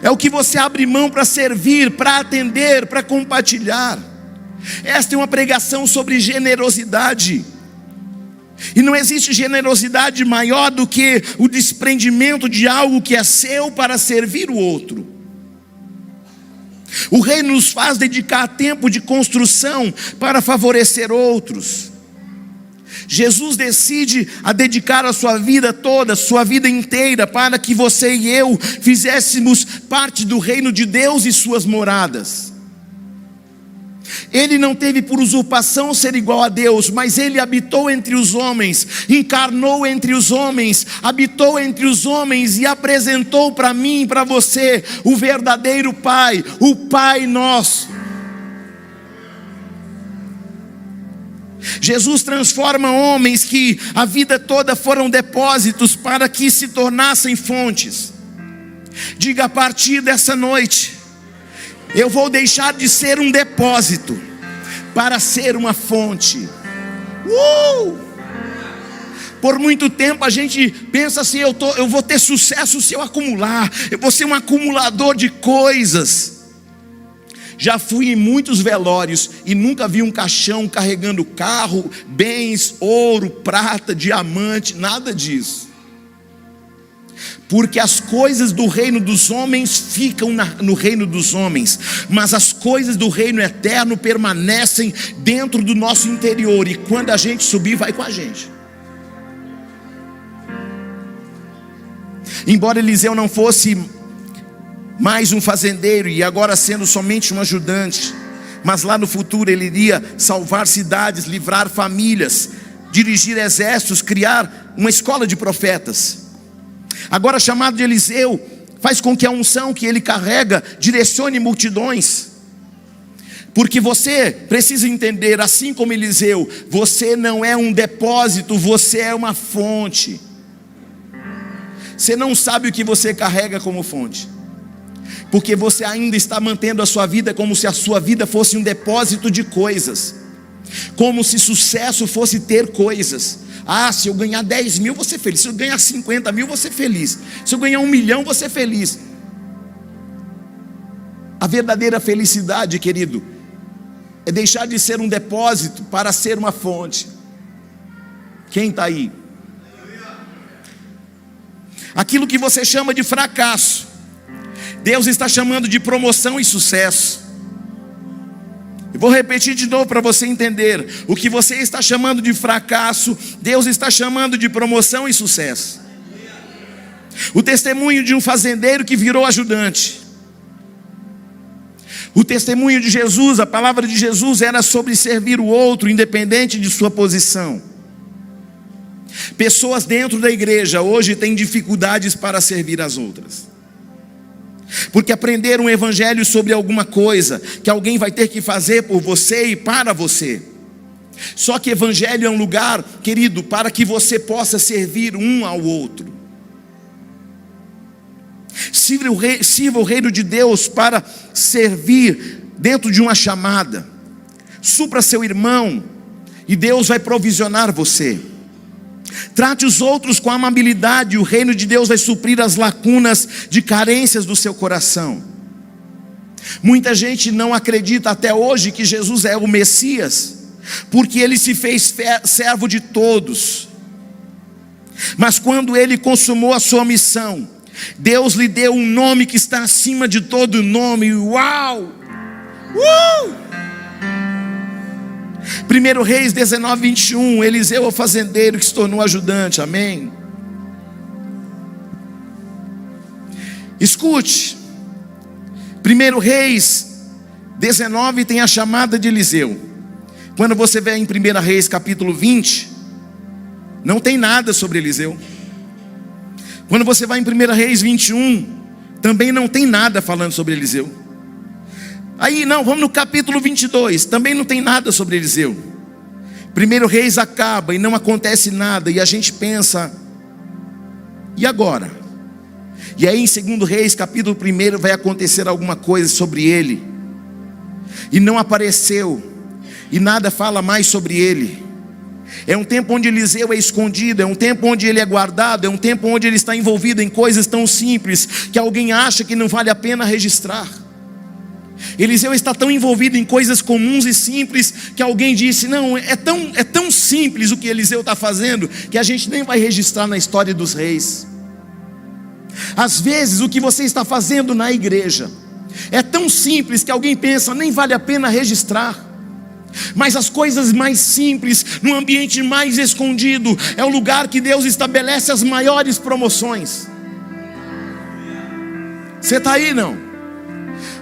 é o que você abre mão para servir, para atender, para compartilhar. Esta é uma pregação sobre generosidade. E não existe generosidade maior do que o desprendimento de algo que é seu para servir o outro. O reino nos faz dedicar tempo de construção para favorecer outros. Jesus decide a dedicar a sua vida toda, sua vida inteira, para que você e eu fizéssemos parte do reino de Deus e suas moradas. Ele não teve por usurpação ser igual a Deus, mas ele habitou entre os homens, encarnou entre os homens, habitou entre os homens e apresentou para mim e para você o verdadeiro Pai, o Pai nosso. Jesus transforma homens que a vida toda foram depósitos para que se tornassem fontes. Diga: a partir dessa noite, eu vou deixar de ser um depósito para ser uma fonte. Por muito tempo a gente pensa assim: eu vou ter sucesso se eu acumular, eu vou ser um acumulador de coisas. Já fui em muitos velórios e nunca vi um caixão carregando carro, bens, ouro, prata, diamante, nada disso. Porque as coisas do reino dos homens ficam no reino dos homens, mas as coisas do reino eterno permanecem dentro do nosso interior, e quando a gente subir, vai com a gente. Embora Eliseu não fosse mais um fazendeiro e agora sendo somente um ajudante, mas lá no futuro ele iria salvar cidades, livrar famílias, dirigir exércitos, criar uma escola de profetas. Agora chamado de Eliseu, faz com que a unção que ele carrega direcione multidões. Porque você precisa entender, assim como Eliseu, você não é um depósito, você é uma fonte. Você não sabe o que você carrega como fonte, porque você ainda está mantendo a sua vida como se a sua vida fosse um depósito de coisas, como se sucesso fosse ter coisas. Se eu ganhar 10 mil, vou ser feliz. Se eu ganhar 50 mil, vou ser feliz. Se eu ganhar 1 milhão, vou ser feliz. A verdadeira felicidade, querido, é deixar de ser um depósito para ser uma fonte. Quem está aí? Aquilo que você chama de fracasso, Deus está chamando de promoção e sucesso. Eu vou repetir de novo para você entender. O que você está chamando de fracasso, Deus está chamando de promoção e sucesso. O testemunho de um fazendeiro que virou ajudante. O testemunho de Jesus, a palavra de Jesus era sobre servir o outro, independente de sua posição. Pessoas dentro da igreja hoje têm dificuldades para servir as outras, porque aprenderam um evangelho sobre alguma coisa que alguém vai ter que fazer por você e para você. Só que evangelho é um lugar, querido, para que você possa servir um ao outro. Sirva o reino de Deus para servir dentro de uma chamada. Supra seu irmão e Deus vai provisionar você. Trate os outros com amabilidade, e o reino de Deus vai suprir as lacunas de carências do seu coração. Muita gente não acredita até hoje que Jesus é o Messias, porque ele se fez servo de todos. Mas quando ele consumou a sua missão, Deus lhe deu um nome que está acima de todo nome. Uau! 1 Reis 19, 21, Eliseu, o fazendeiro que se tornou ajudante, amém? Escute, 1 Reis 19 tem a chamada de Eliseu. Quando você vê em 1 Reis capítulo 20, não tem nada sobre Eliseu. Quando você vai em 1 Reis 21, também não tem nada falando sobre Eliseu. Aí não, vamos no capítulo 22, também não tem nada sobre Eliseu. 1 Reis acaba e não acontece nada, e a gente pensa, e agora? E aí em 2 Reis capítulo 1 vai acontecer alguma coisa sobre ele. e não apareceu, e nada fala mais sobre ele. É um tempo onde Eliseu é escondido, é um tempo onde ele é guardado, é um tempo onde ele está envolvido em coisas tão simples que alguém acha que não vale a pena registrar. Eliseu está tão envolvido em coisas comuns e simples que alguém disse: não, é tão simples o que Eliseu está fazendo que a gente nem vai registrar na história dos reis. Às vezes o que você está fazendo na igreja é tão simples que alguém pensa, nem vale a pena registrar. Mas as coisas mais simples, no ambiente mais escondido, é o lugar que Deus estabelece as maiores promoções. Você está aí, não?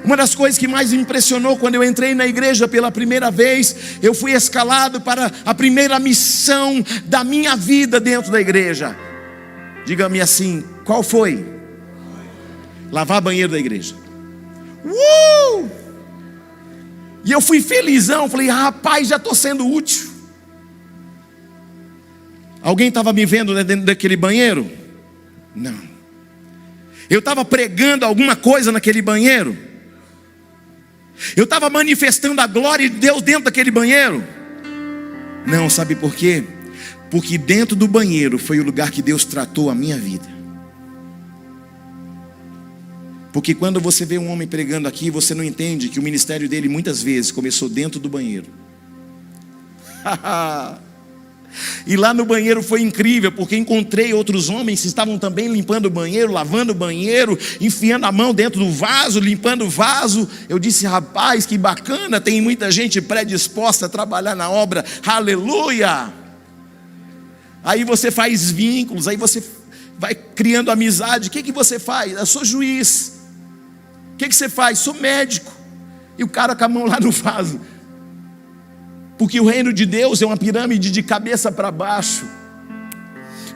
Uma das coisas que mais me impressionou quando eu entrei na igreja pela primeira vez, eu fui escalado para a primeira missão da minha vida dentro da igreja. Diga-me assim, qual foi? Lavar banheiro da igreja. E eu fui felizão, falei, rapaz, já estou sendo útil. Alguém estava me vendo dentro daquele banheiro? Não. Eu estava pregando alguma coisa naquele banheiro? Eu estava manifestando a glória de Deus dentro daquele banheiro? Não, sabe por quê? Porque dentro do banheiro foi o lugar que Deus tratou a minha vida. Porque quando você vê um homem pregando aqui, você não entende que o ministério dele muitas vezes começou dentro do banheiro. E lá no banheiro foi incrível, porque encontrei outros homens que estavam também limpando o banheiro, lavando o banheiro, enfiando a mão dentro do vaso, limpando o vaso. Eu disse, rapaz, que bacana, tem muita gente predisposta a trabalhar na obra, aleluia. Aí você faz vínculos, aí você vai criando amizade. O que você faz? Eu sou juiz. O que você faz? Sou médico. E o cara com a mão lá no vaso. Porque o reino de Deus é uma pirâmide de cabeça para baixo.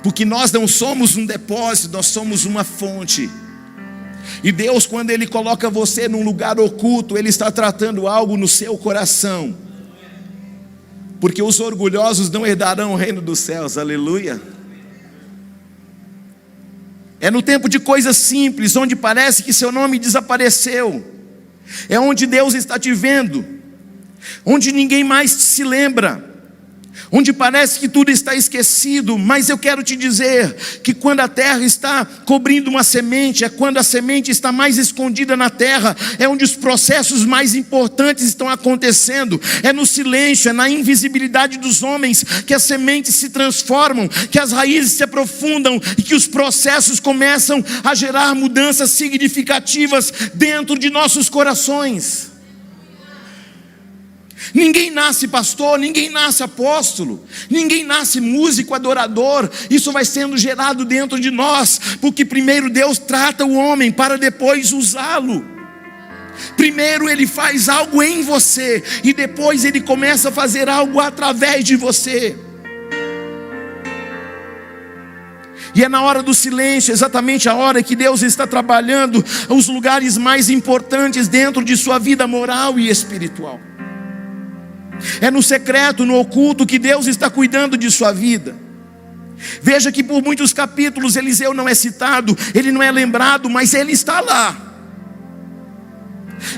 Porque nós não somos um depósito, nós somos uma fonte. E Deus, quando Ele coloca você num lugar oculto, Ele está tratando algo no seu coração. Porque os orgulhosos não herdarão o reino dos céus, aleluia. É no tempo de coisas simples, onde parece que seu nome desapareceu. É onde Deus está te vendo, onde ninguém mais se lembra, onde parece que tudo está esquecido. Mas eu quero te dizer que quando a terra está cobrindo uma semente, é quando a semente está mais escondida na terra, é onde os processos mais importantes estão acontecendo. É no silêncio, é na invisibilidade dos homens que as sementes se transformam, que as raízes se aprofundam e que os processos começam a gerar mudanças significativas dentro de nossos corações. Ninguém nasce pastor, ninguém nasce apóstolo, ninguém nasce músico, adorador. Isso vai sendo gerado dentro de nós, porque primeiro Deus trata o homem para depois usá-lo. Primeiro Ele faz algo em você e depois Ele começa a fazer algo através de você. E é na hora do silêncio, exatamente a hora que Deus está trabalhando os lugares mais importantes dentro de sua vida moral e espiritual. É no secreto, no oculto, que Deus está cuidando de sua vida. Veja que por muitos capítulos Eliseu não é citado, ele não é lembrado, mas ele está lá.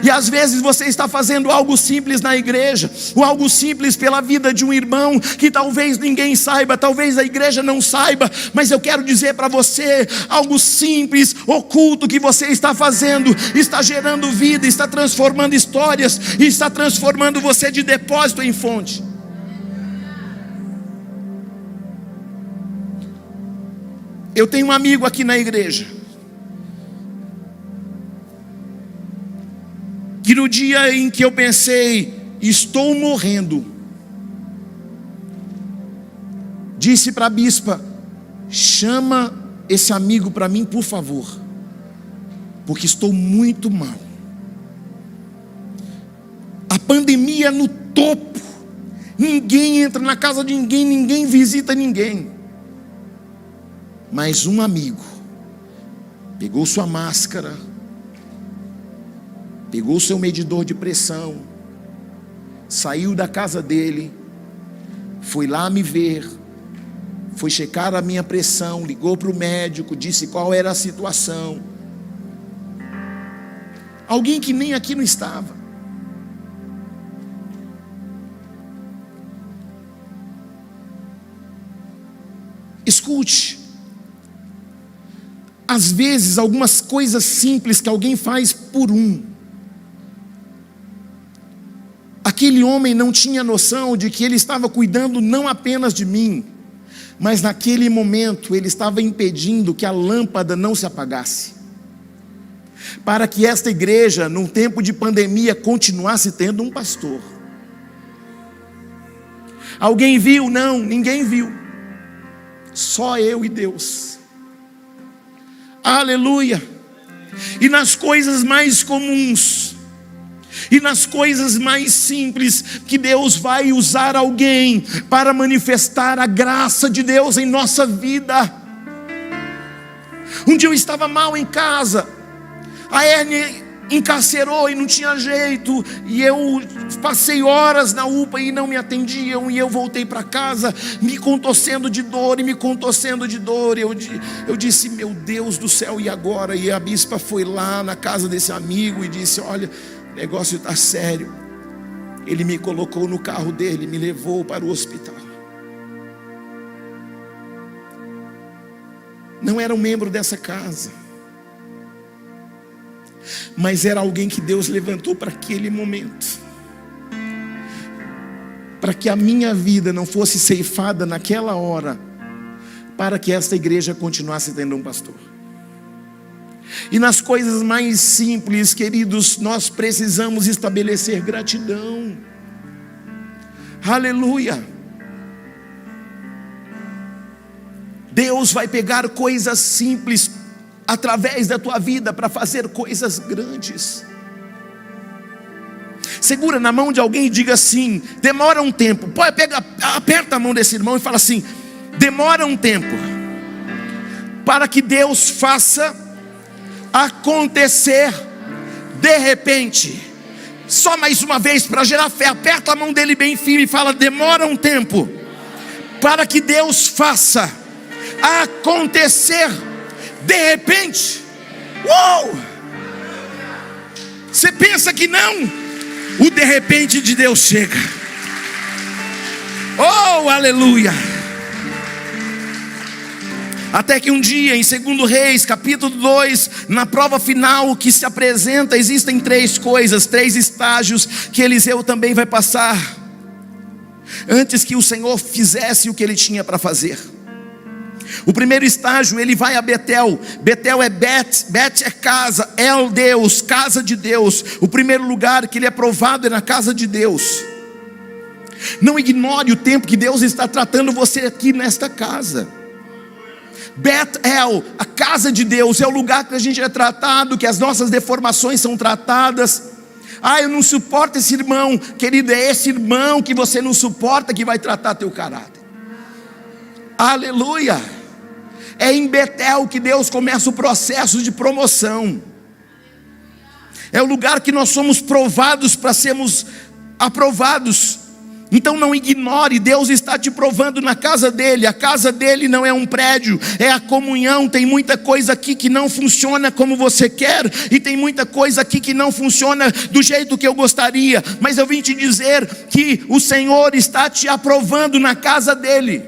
E às vezes você está fazendo algo simples na igreja, ou algo simples pela vida de um irmão, que talvez ninguém saiba, talvez a igreja não saiba, mas eu quero dizer para você, algo simples, oculto que você está fazendo, está gerando vida, está transformando histórias, e está transformando você de depósito em fonte. Eu tenho um amigo aqui na igreja, que no dia em que eu pensei, estou morrendo, disse para a bispa, chama esse amigo para mim, por favor, porque estou muito mal. A pandemia no topo, ninguém entra na casa de ninguém, ninguém visita ninguém. Mas um amigo pegou sua máscara, pegou seu medidor de pressão, saiu da casa dele, foi lá me ver, foi checar a minha pressão, ligou para o médico, disse qual era a situação. Alguém que nem aqui não estava. Escute. Às vezes, algumas coisas simples que alguém faz por aquele homem não tinha noção de que ele estava cuidando não apenas de mim, mas naquele momento ele estava impedindo que a lâmpada não se apagasse, para que esta igreja, num tempo de pandemia, continuasse tendo um pastor. Alguém viu? Não, ninguém viu, só eu e Deus. Aleluia. E nas coisas mais comuns, e nas coisas mais simples, que Deus vai usar alguém para manifestar a graça de Deus em nossa vida. Um dia eu estava mal em casa, a hérnia encarcerou e não tinha jeito, e eu passei horas na UPA e não me atendiam, e eu voltei para casa me contorcendo de dor, eu disse, meu Deus do céu, e agora? E a bispa foi lá na casa desse amigo e disse, olha, o negócio está sério. Ele me colocou no carro dele, me levou para o hospital. Não era um membro dessa casa, mas era alguém que Deus levantou para aquele momento, para que a minha vida não fosse ceifada naquela hora, para que esta igreja continuasse tendo um pastor. E nas coisas mais simples, queridos, nós precisamos estabelecer gratidão. Aleluia. Deus vai pegar coisas simples através da tua vida para fazer coisas grandes. Segura na mão de alguém e diga assim: demora um tempo. Aperta a mão desse irmão e fala assim: demora um tempo para que Deus faça acontecer de repente. Só mais uma vez para gerar fé. Aperta a mão dele bem firme e fala: demora um tempo para que Deus faça acontecer de repente. Uou! Você pensa que não? O de repente de Deus chega. Oh, aleluia! Até que um dia, em 2 Reis, capítulo 2, na prova final que se apresenta, existem 3 coisas, 3 estágios que Eliseu também vai passar, antes que o Senhor fizesse o que ele tinha para fazer. O primeiro estágio, ele vai a Betel. Betel é Bet é casa, El Deus, casa de Deus. O primeiro lugar que ele é provado é na casa de Deus. Não ignore o tempo que Deus está tratando você aqui nesta casa. Bet-El, a casa de Deus, é o lugar que a gente é tratado, que as nossas deformações são tratadas. Ah, eu não suporto esse irmão. Querido, é esse irmão que você não suporta que vai tratar teu caráter. Aleluia. É em Betel que Deus começa o processo de promoção. É o lugar que nós somos provados para sermos aprovados. Então não ignore, Deus está te provando na casa dele. A casa dele não é um prédio, é a comunhão. Tem muita coisa aqui que não funciona como você quer, e tem muita coisa aqui que não funciona do jeito que eu gostaria, mas eu vim te dizer que o Senhor está te aprovando na casa dele.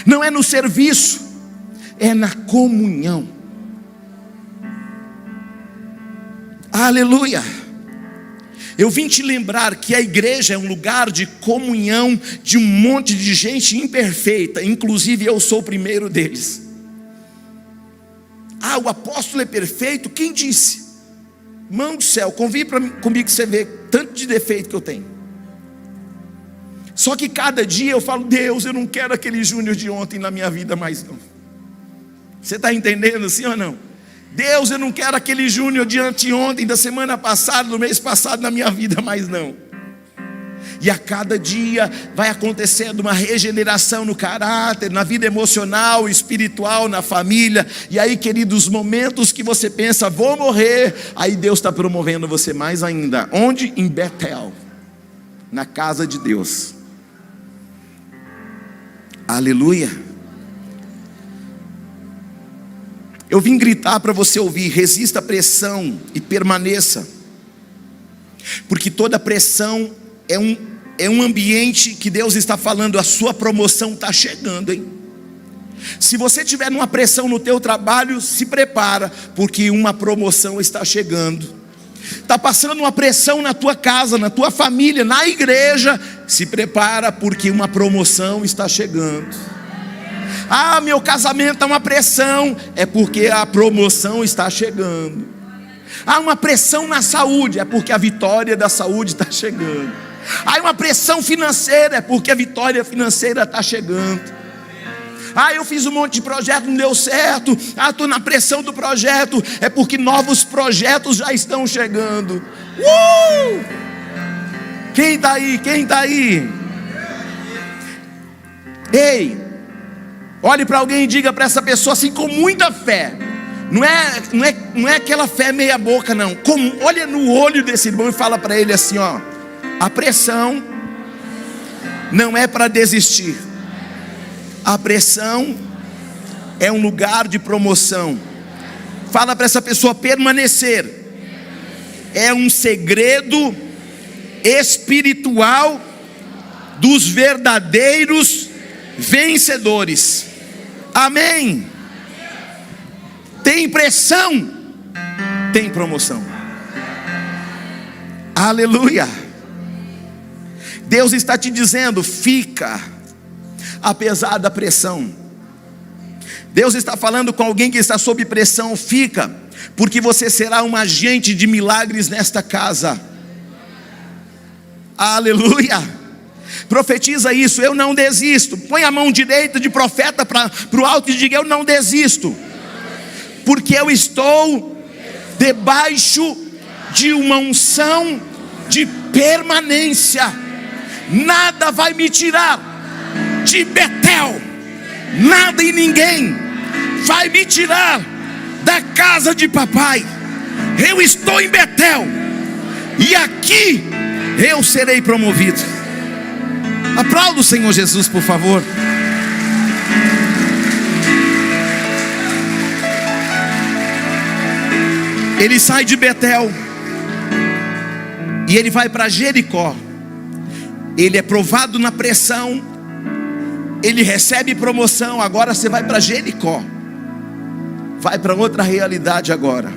Não é no serviço, é na comunhão. Aleluia. Eu vim te lembrar que a igreja é um lugar de comunhão de um monte de gente imperfeita, inclusive eu sou o primeiro deles. Ah, o apóstolo é perfeito? Quem disse? Mão do céu, convive comigo que você vê tanto de defeito que eu tenho. Só que cada dia eu falo: Deus, eu não quero aquele Júnior de ontem na minha vida mais não. Você está entendendo, sim ou não? Deus, eu não quero aquele Júnior de anteontem, da semana passada, do mês passado na minha vida mais não. E a cada dia vai acontecendo uma regeneração no caráter, na vida emocional, espiritual, na família. E aí, queridos, momentos que você pensa: vou morrer, aí Deus está promovendo você mais ainda. Onde? Em Betel, na casa de Deus. Aleluia. Eu vim gritar para você ouvir: resista à pressão e permaneça, porque toda pressão é um ambiente que Deus está falando, a sua promoção está chegando, hein? Se você tiver numa pressão no teu trabalho, se prepara, porque uma promoção está chegando. Está passando uma pressão na tua casa, na tua família, na igreja, se prepara, porque uma promoção está chegando. Ah, meu casamento está uma pressão, é porque a promoção está chegando. Há uma pressão na saúde, é porque a vitória da saúde está chegando. Há uma pressão financeira, é porque a vitória financeira está chegando. Ah, eu fiz um monte de projeto, não deu certo. Ah, estou na pressão do projeto, é porque novos projetos já estão chegando. Quem está aí? Quem está aí? Ei, olhe para alguém e diga para essa pessoa assim com muita fé. Não é aquela fé meia boca, não. Olha no olho desse irmão e fala para ele assim, ó: a pressão não é para desistir. A pressão é um lugar de promoção. Fala para essa pessoa: permanecer é um segredo espiritual dos verdadeiros vencedores. Amém. Tem pressão, tem promoção. Aleluia. Deus está te dizendo: fica, apesar da pressão. Deus está falando com alguém que está sob pressão: fica, porque você será um agente de milagres nesta casa. Aleluia. Profetiza isso: eu não desisto. Põe a mão direita de profeta para o alto e diga: eu não desisto, porque eu estou debaixo de uma unção de permanência. Nada vai me tirar de Betel, nada e ninguém vai me tirar da casa de papai. Eu estou em Betel e aqui eu serei promovido. Aplauda o Senhor Jesus, por favor. Ele sai de Betel e ele vai para Jericó. Ele é provado na pressão, ele recebe promoção. Agora você vai para Jericó, vai para outra realidade agora,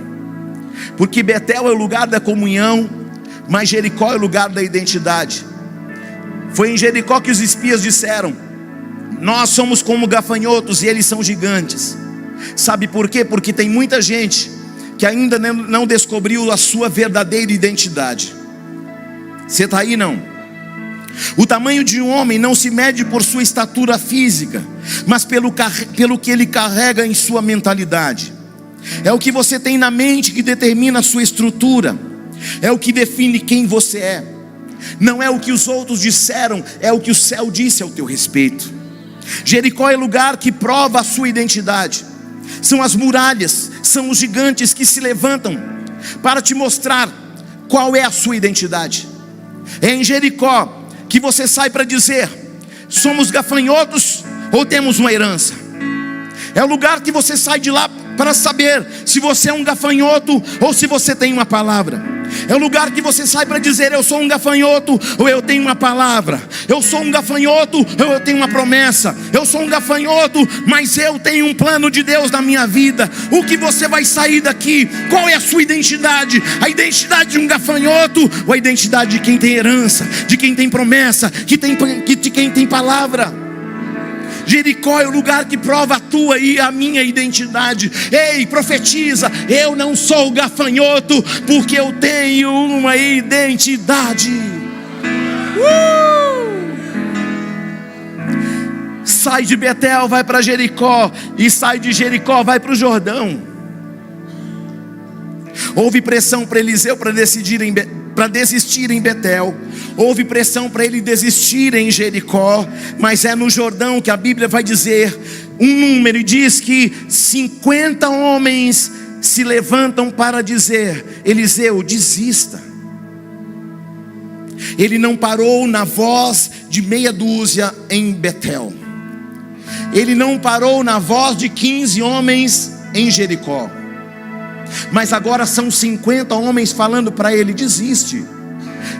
porque Betel é o lugar da comunhão, mas Jericó é o lugar da identidade. Foi em Jericó que os espias disseram: nós somos como gafanhotos e eles são gigantes. Sabe por quê? Porque tem muita gente que ainda não descobriu a sua verdadeira identidade. Você está aí? Não? O tamanho de um homem não se mede por sua estatura física, mas pelo que ele carrega em sua mentalidade. É o que você tem na mente que determina a sua estrutura. É o que define quem você é. Não é o que os outros disseram, é o que o céu disse ao teu respeito. Jericó é lugar que prova a sua identidade. São as muralhas, são os gigantes que se levantam para te mostrar qual é a sua identidade. É em Jericó que você sai para dizer: somos gafanhotos ou temos uma herança. É o lugar que você sai de lá para saber se você é um gafanhoto ou se você tem uma palavra. É o lugar que você sai para dizer: eu sou um gafanhoto ou eu tenho uma palavra. Eu sou um gafanhoto ou eu tenho uma promessa. Eu sou um gafanhoto, mas eu tenho um plano de Deus na minha vida. O que você vai sair daqui? Qual é a sua identidade? A identidade de um gafanhoto ou a identidade de quem tem herança, de quem tem promessa, de quem tem palavra? Jericó é o lugar que prova a tua e a minha identidade. Ei, profetiza: eu não sou gafanhoto, porque eu tenho uma identidade. Sai de Betel, vai para Jericó, e sai de Jericó, vai para o Jordão. Houve pressão para Eliseu para desistir em Betel. Houve pressão para ele desistir em Jericó. Mas é no Jordão que a Bíblia vai dizer um número, e diz que 50 homens se levantam para dizer: Eliseu, desista. Ele não parou na voz de meia dúzia em Betel. Ele não parou na voz de 15 homens em Jericó. Mas agora são 50 homens falando para ele: desiste.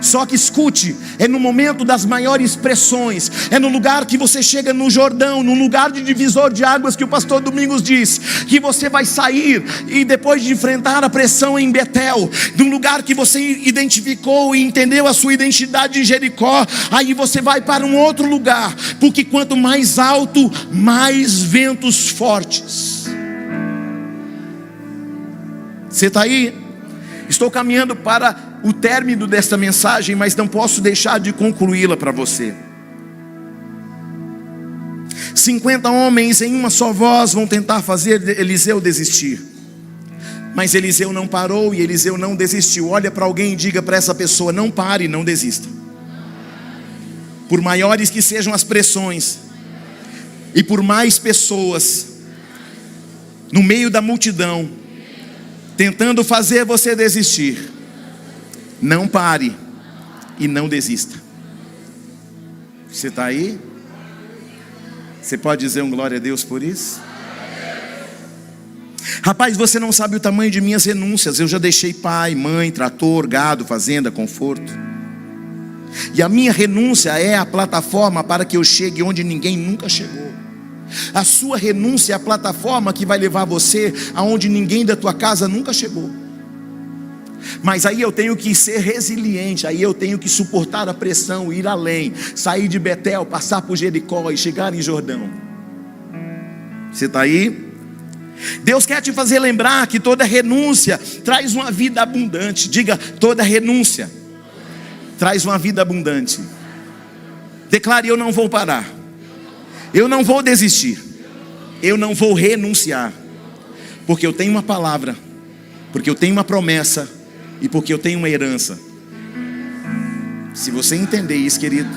Só que escute, é no momento das maiores pressões, é no lugar que você chega no Jordão, no lugar de divisor de águas que o pastor Domingos diz, que você vai sair, e depois de enfrentar a pressão em Betel, no lugar que você identificou e entendeu a sua identidade em Jericó, aí você vai para um outro lugar, porque quanto mais alto, mais ventos fortes. Você está aí? Estou caminhando para o término desta mensagem, mas não posso deixar de concluí-la para você. 50 homens em uma só voz vão tentar fazer Eliseu desistir, mas Eliseu não parou e Eliseu não desistiu. Olha para alguém e diga para essa pessoa: não pare e não desista. Por maiores que sejam as pressões, e por mais pessoas no meio da multidão tentando fazer você desistir, não pare e não desista. Você está aí? Você pode dizer um glória a Deus por isso? Rapaz, você não sabe o tamanho de minhas renúncias. Eu já deixei pai, mãe, trator, gado, fazenda, conforto. E a minha renúncia é a plataforma para que eu chegue onde ninguém nunca chegou. A sua renúncia é a plataforma que vai levar você aonde ninguém da tua casa nunca chegou. Mas aí eu tenho que ser resiliente, aí eu tenho que suportar a pressão, ir além, sair de Betel, passar por Jericó e chegar em Jordão. Você está aí? Deus quer te fazer lembrar que toda renúncia traz uma vida abundante. Diga: toda renúncia traz uma vida abundante. Declare: eu não vou parar, eu não vou desistir, eu não vou renunciar, porque eu tenho uma palavra, porque eu tenho uma promessa e porque eu tenho uma herança. Se você entender isso, querido,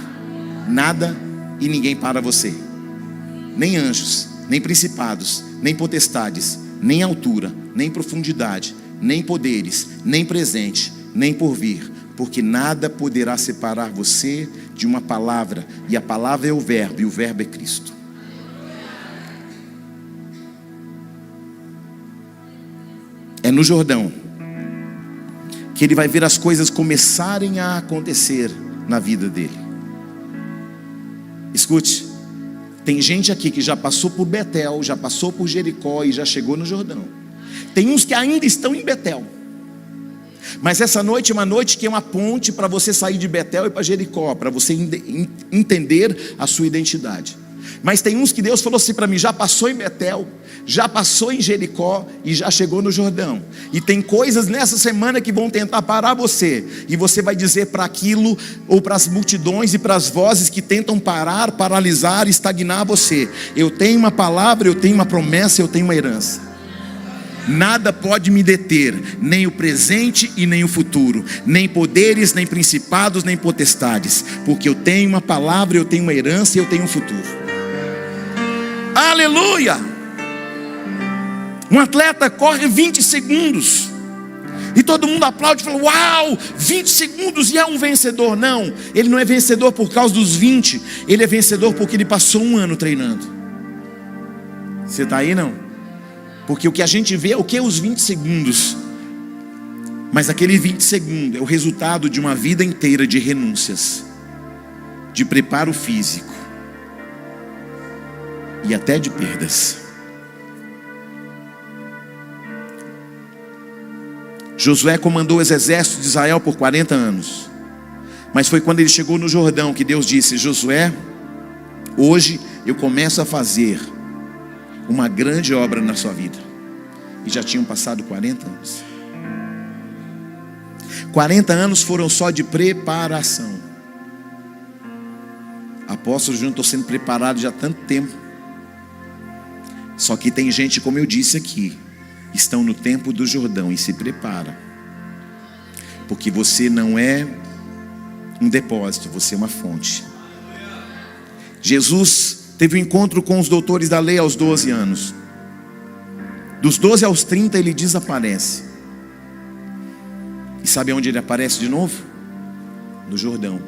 nada e ninguém para você. Nem anjos, nem principados, nem potestades, nem altura, nem profundidade, nem poderes, nem presente, nem porvir, porque nada poderá separar você de uma palavra, e a palavra é o verbo, e o verbo é Cristo. É no Jordão que ele vai ver as coisas começarem a acontecer na vida dele. Escute, tem gente aqui que já passou por Betel, já passou por Jericó e já chegou no Jordão. Tem uns que ainda estão em Betel, mas essa noite é uma noite que é uma ponte para você sair de Betel e para Jericó, para você entender a sua identidade. Mas tem uns que Deus falou assim para mim: já passou em Betel, já passou em Jericó e já chegou no Jordão. E tem coisas nessa semana que vão tentar parar você, e você vai dizer para aquilo, ou para as multidões e para as vozes que tentam parar, paralisar, estagnar você: eu tenho uma palavra, eu tenho uma promessa, eu tenho uma herança. Nada pode me deter, nem o presente e nem o futuro, nem poderes, nem principados, nem potestades, porque eu tenho uma palavra, eu tenho uma herança e eu tenho um futuro. Aleluia! Um atleta corre 20 segundos e todo mundo aplaude e fala: uau, 20 segundos e é um vencedor. Não, ele não é vencedor por causa dos 20, ele é vencedor porque ele passou um ano treinando. Você está aí, não? Porque o que a gente vê é o que? Os 20 segundos. Mas aquele 20 segundos é o resultado de uma vida inteira de renúncias, de preparo físico e até de perdas. Josué comandou os exércitos de Israel por 40 anos. Mas foi quando ele chegou no Jordão que Deus disse: Josué, hoje eu começo a fazer uma grande obra na sua vida. E já tinham passado 40 anos. 40 anos foram só de preparação. Apóstolo Júnior, estou sendo preparado já há tanto tempo. Só que tem gente, como eu disse aqui, estão no tempo do Jordão e se prepara. Porque você não é um depósito, você é uma fonte. Jesus teve um encontro com os doutores da lei aos 12 anos. Dos 12 aos 30 ele desaparece. E sabe onde ele aparece de novo? No Jordão.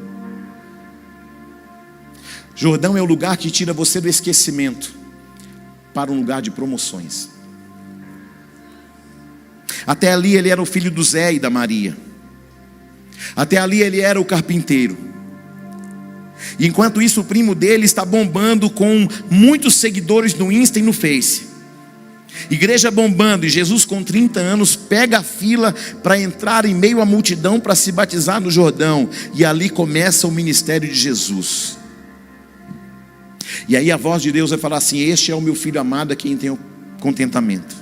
Jordão é o lugar que tira você do esquecimento para um lugar de promoções. Até ali ele era o filho do Zé e da Maria. Até ali ele era o carpinteiro. E enquanto isso, o primo dele está bombando com muitos seguidores no Insta e no Face. Igreja bombando, e Jesus com 30 anos pega a fila para entrar em meio à multidão para se batizar no Jordão. E ali começa o ministério de Jesus. E aí a voz de Deus vai falar assim: este é o meu filho amado, a quem tenho contentamento.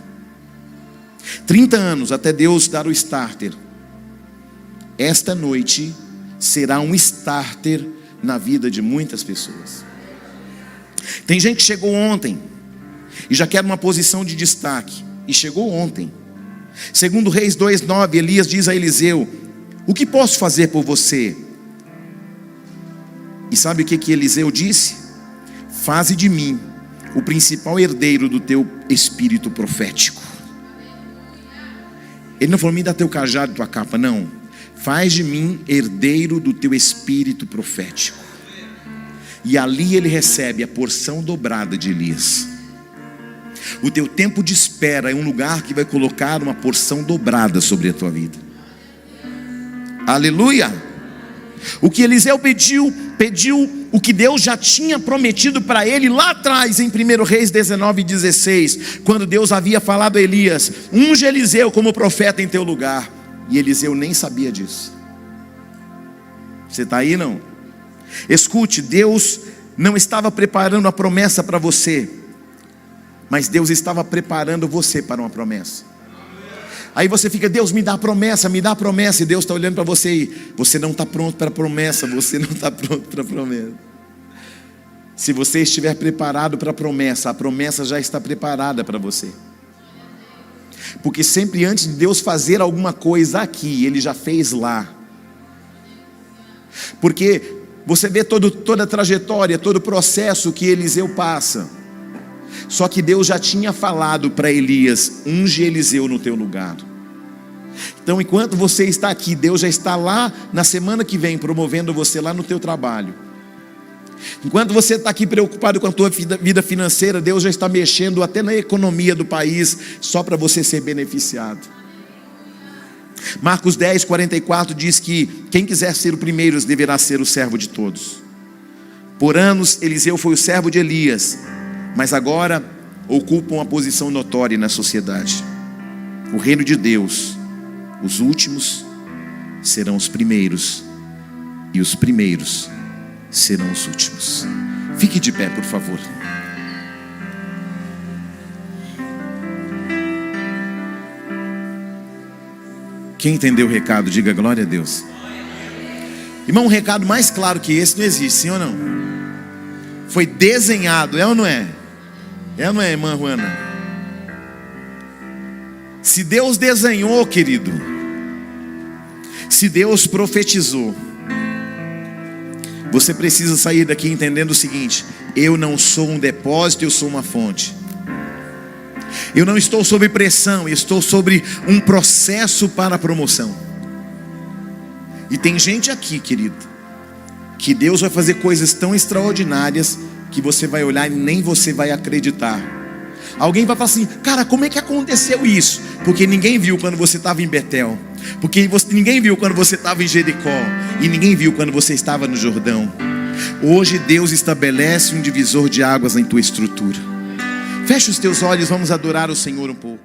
30 anos até Deus dar o starter. Esta noite será um starter na vida de muitas pessoas. Tem gente que chegou ontem e já quer uma posição de destaque, e chegou ontem. Segundo Reis 2:9, Elias diz a Eliseu: o que posso fazer por você? E sabe o que Eliseu disse? Faze de mim o principal herdeiro do teu espírito profético. Ele não falou: me dá teu cajado e tua capa, não. Faz de mim herdeiro do teu espírito profético. E ali ele recebe a porção dobrada de Elias. O teu tempo de espera é um lugar que vai colocar uma porção dobrada sobre a tua vida. Aleluia! O que Eliseu pediu o que Deus já tinha prometido para ele lá atrás, em 1 Reis 19:16, quando Deus havia falado a Elias: unge Eliseu como profeta em teu lugar. E Eliseu nem sabia disso. Você está aí, não? Escute, Deus não estava preparando a promessa para você, mas Deus estava preparando você para uma promessa. Aí você fica: Deus, me dá a promessa, me dá a promessa. E Deus está olhando para você e você não está pronto para a promessa. Você não está pronto para a promessa. Se você estiver preparado para a promessa já está preparada para você. Porque sempre antes de Deus fazer alguma coisa aqui, Ele já fez lá. Porque você vê toda a trajetória, todo o processo que Eliseu passa. Só que Deus já tinha falado para Elias: unge Eliseu no teu lugar. Então enquanto você está aqui, Deus já está lá na semana que vem promovendo você lá no teu trabalho. Enquanto você está aqui preocupado com a tua vida financeira, Deus já está mexendo até na economia do país, só para você ser beneficiado. Marcos 10:44 diz que quem quiser ser o primeiro deverá ser o servo de todos. Por anos Eliseu foi o servo de Elias, mas agora ocupa uma posição notória na sociedade. O reino de Deus, os últimos serão os primeiros, e os primeiros serão os últimos. Fique de pé, por favor. Quem entendeu o recado, diga glória a Deus. Irmão, um recado mais claro que esse não existe, sim ou não? Foi desenhado, é ou não é? É ou não é, irmã Juana? Se Deus desenhou, querido, se Deus profetizou, você precisa sair daqui entendendo o seguinte: eu não sou um depósito, eu sou uma fonte. Eu não estou sob pressão, eu estou sobre um processo para a promoção. E tem gente aqui, querido, que Deus vai fazer coisas tão extraordinárias que você vai olhar e nem você vai acreditar. Alguém vai falar assim: cara, como é que aconteceu isso? Porque ninguém viu quando você estava em Betel, porque ninguém viu quando você estava em Jericó, e ninguém viu quando você estava no Jordão. Hoje Deus estabelece um divisor de águas em tua estrutura. Fecha os teus olhos, vamos adorar o Senhor um pouco.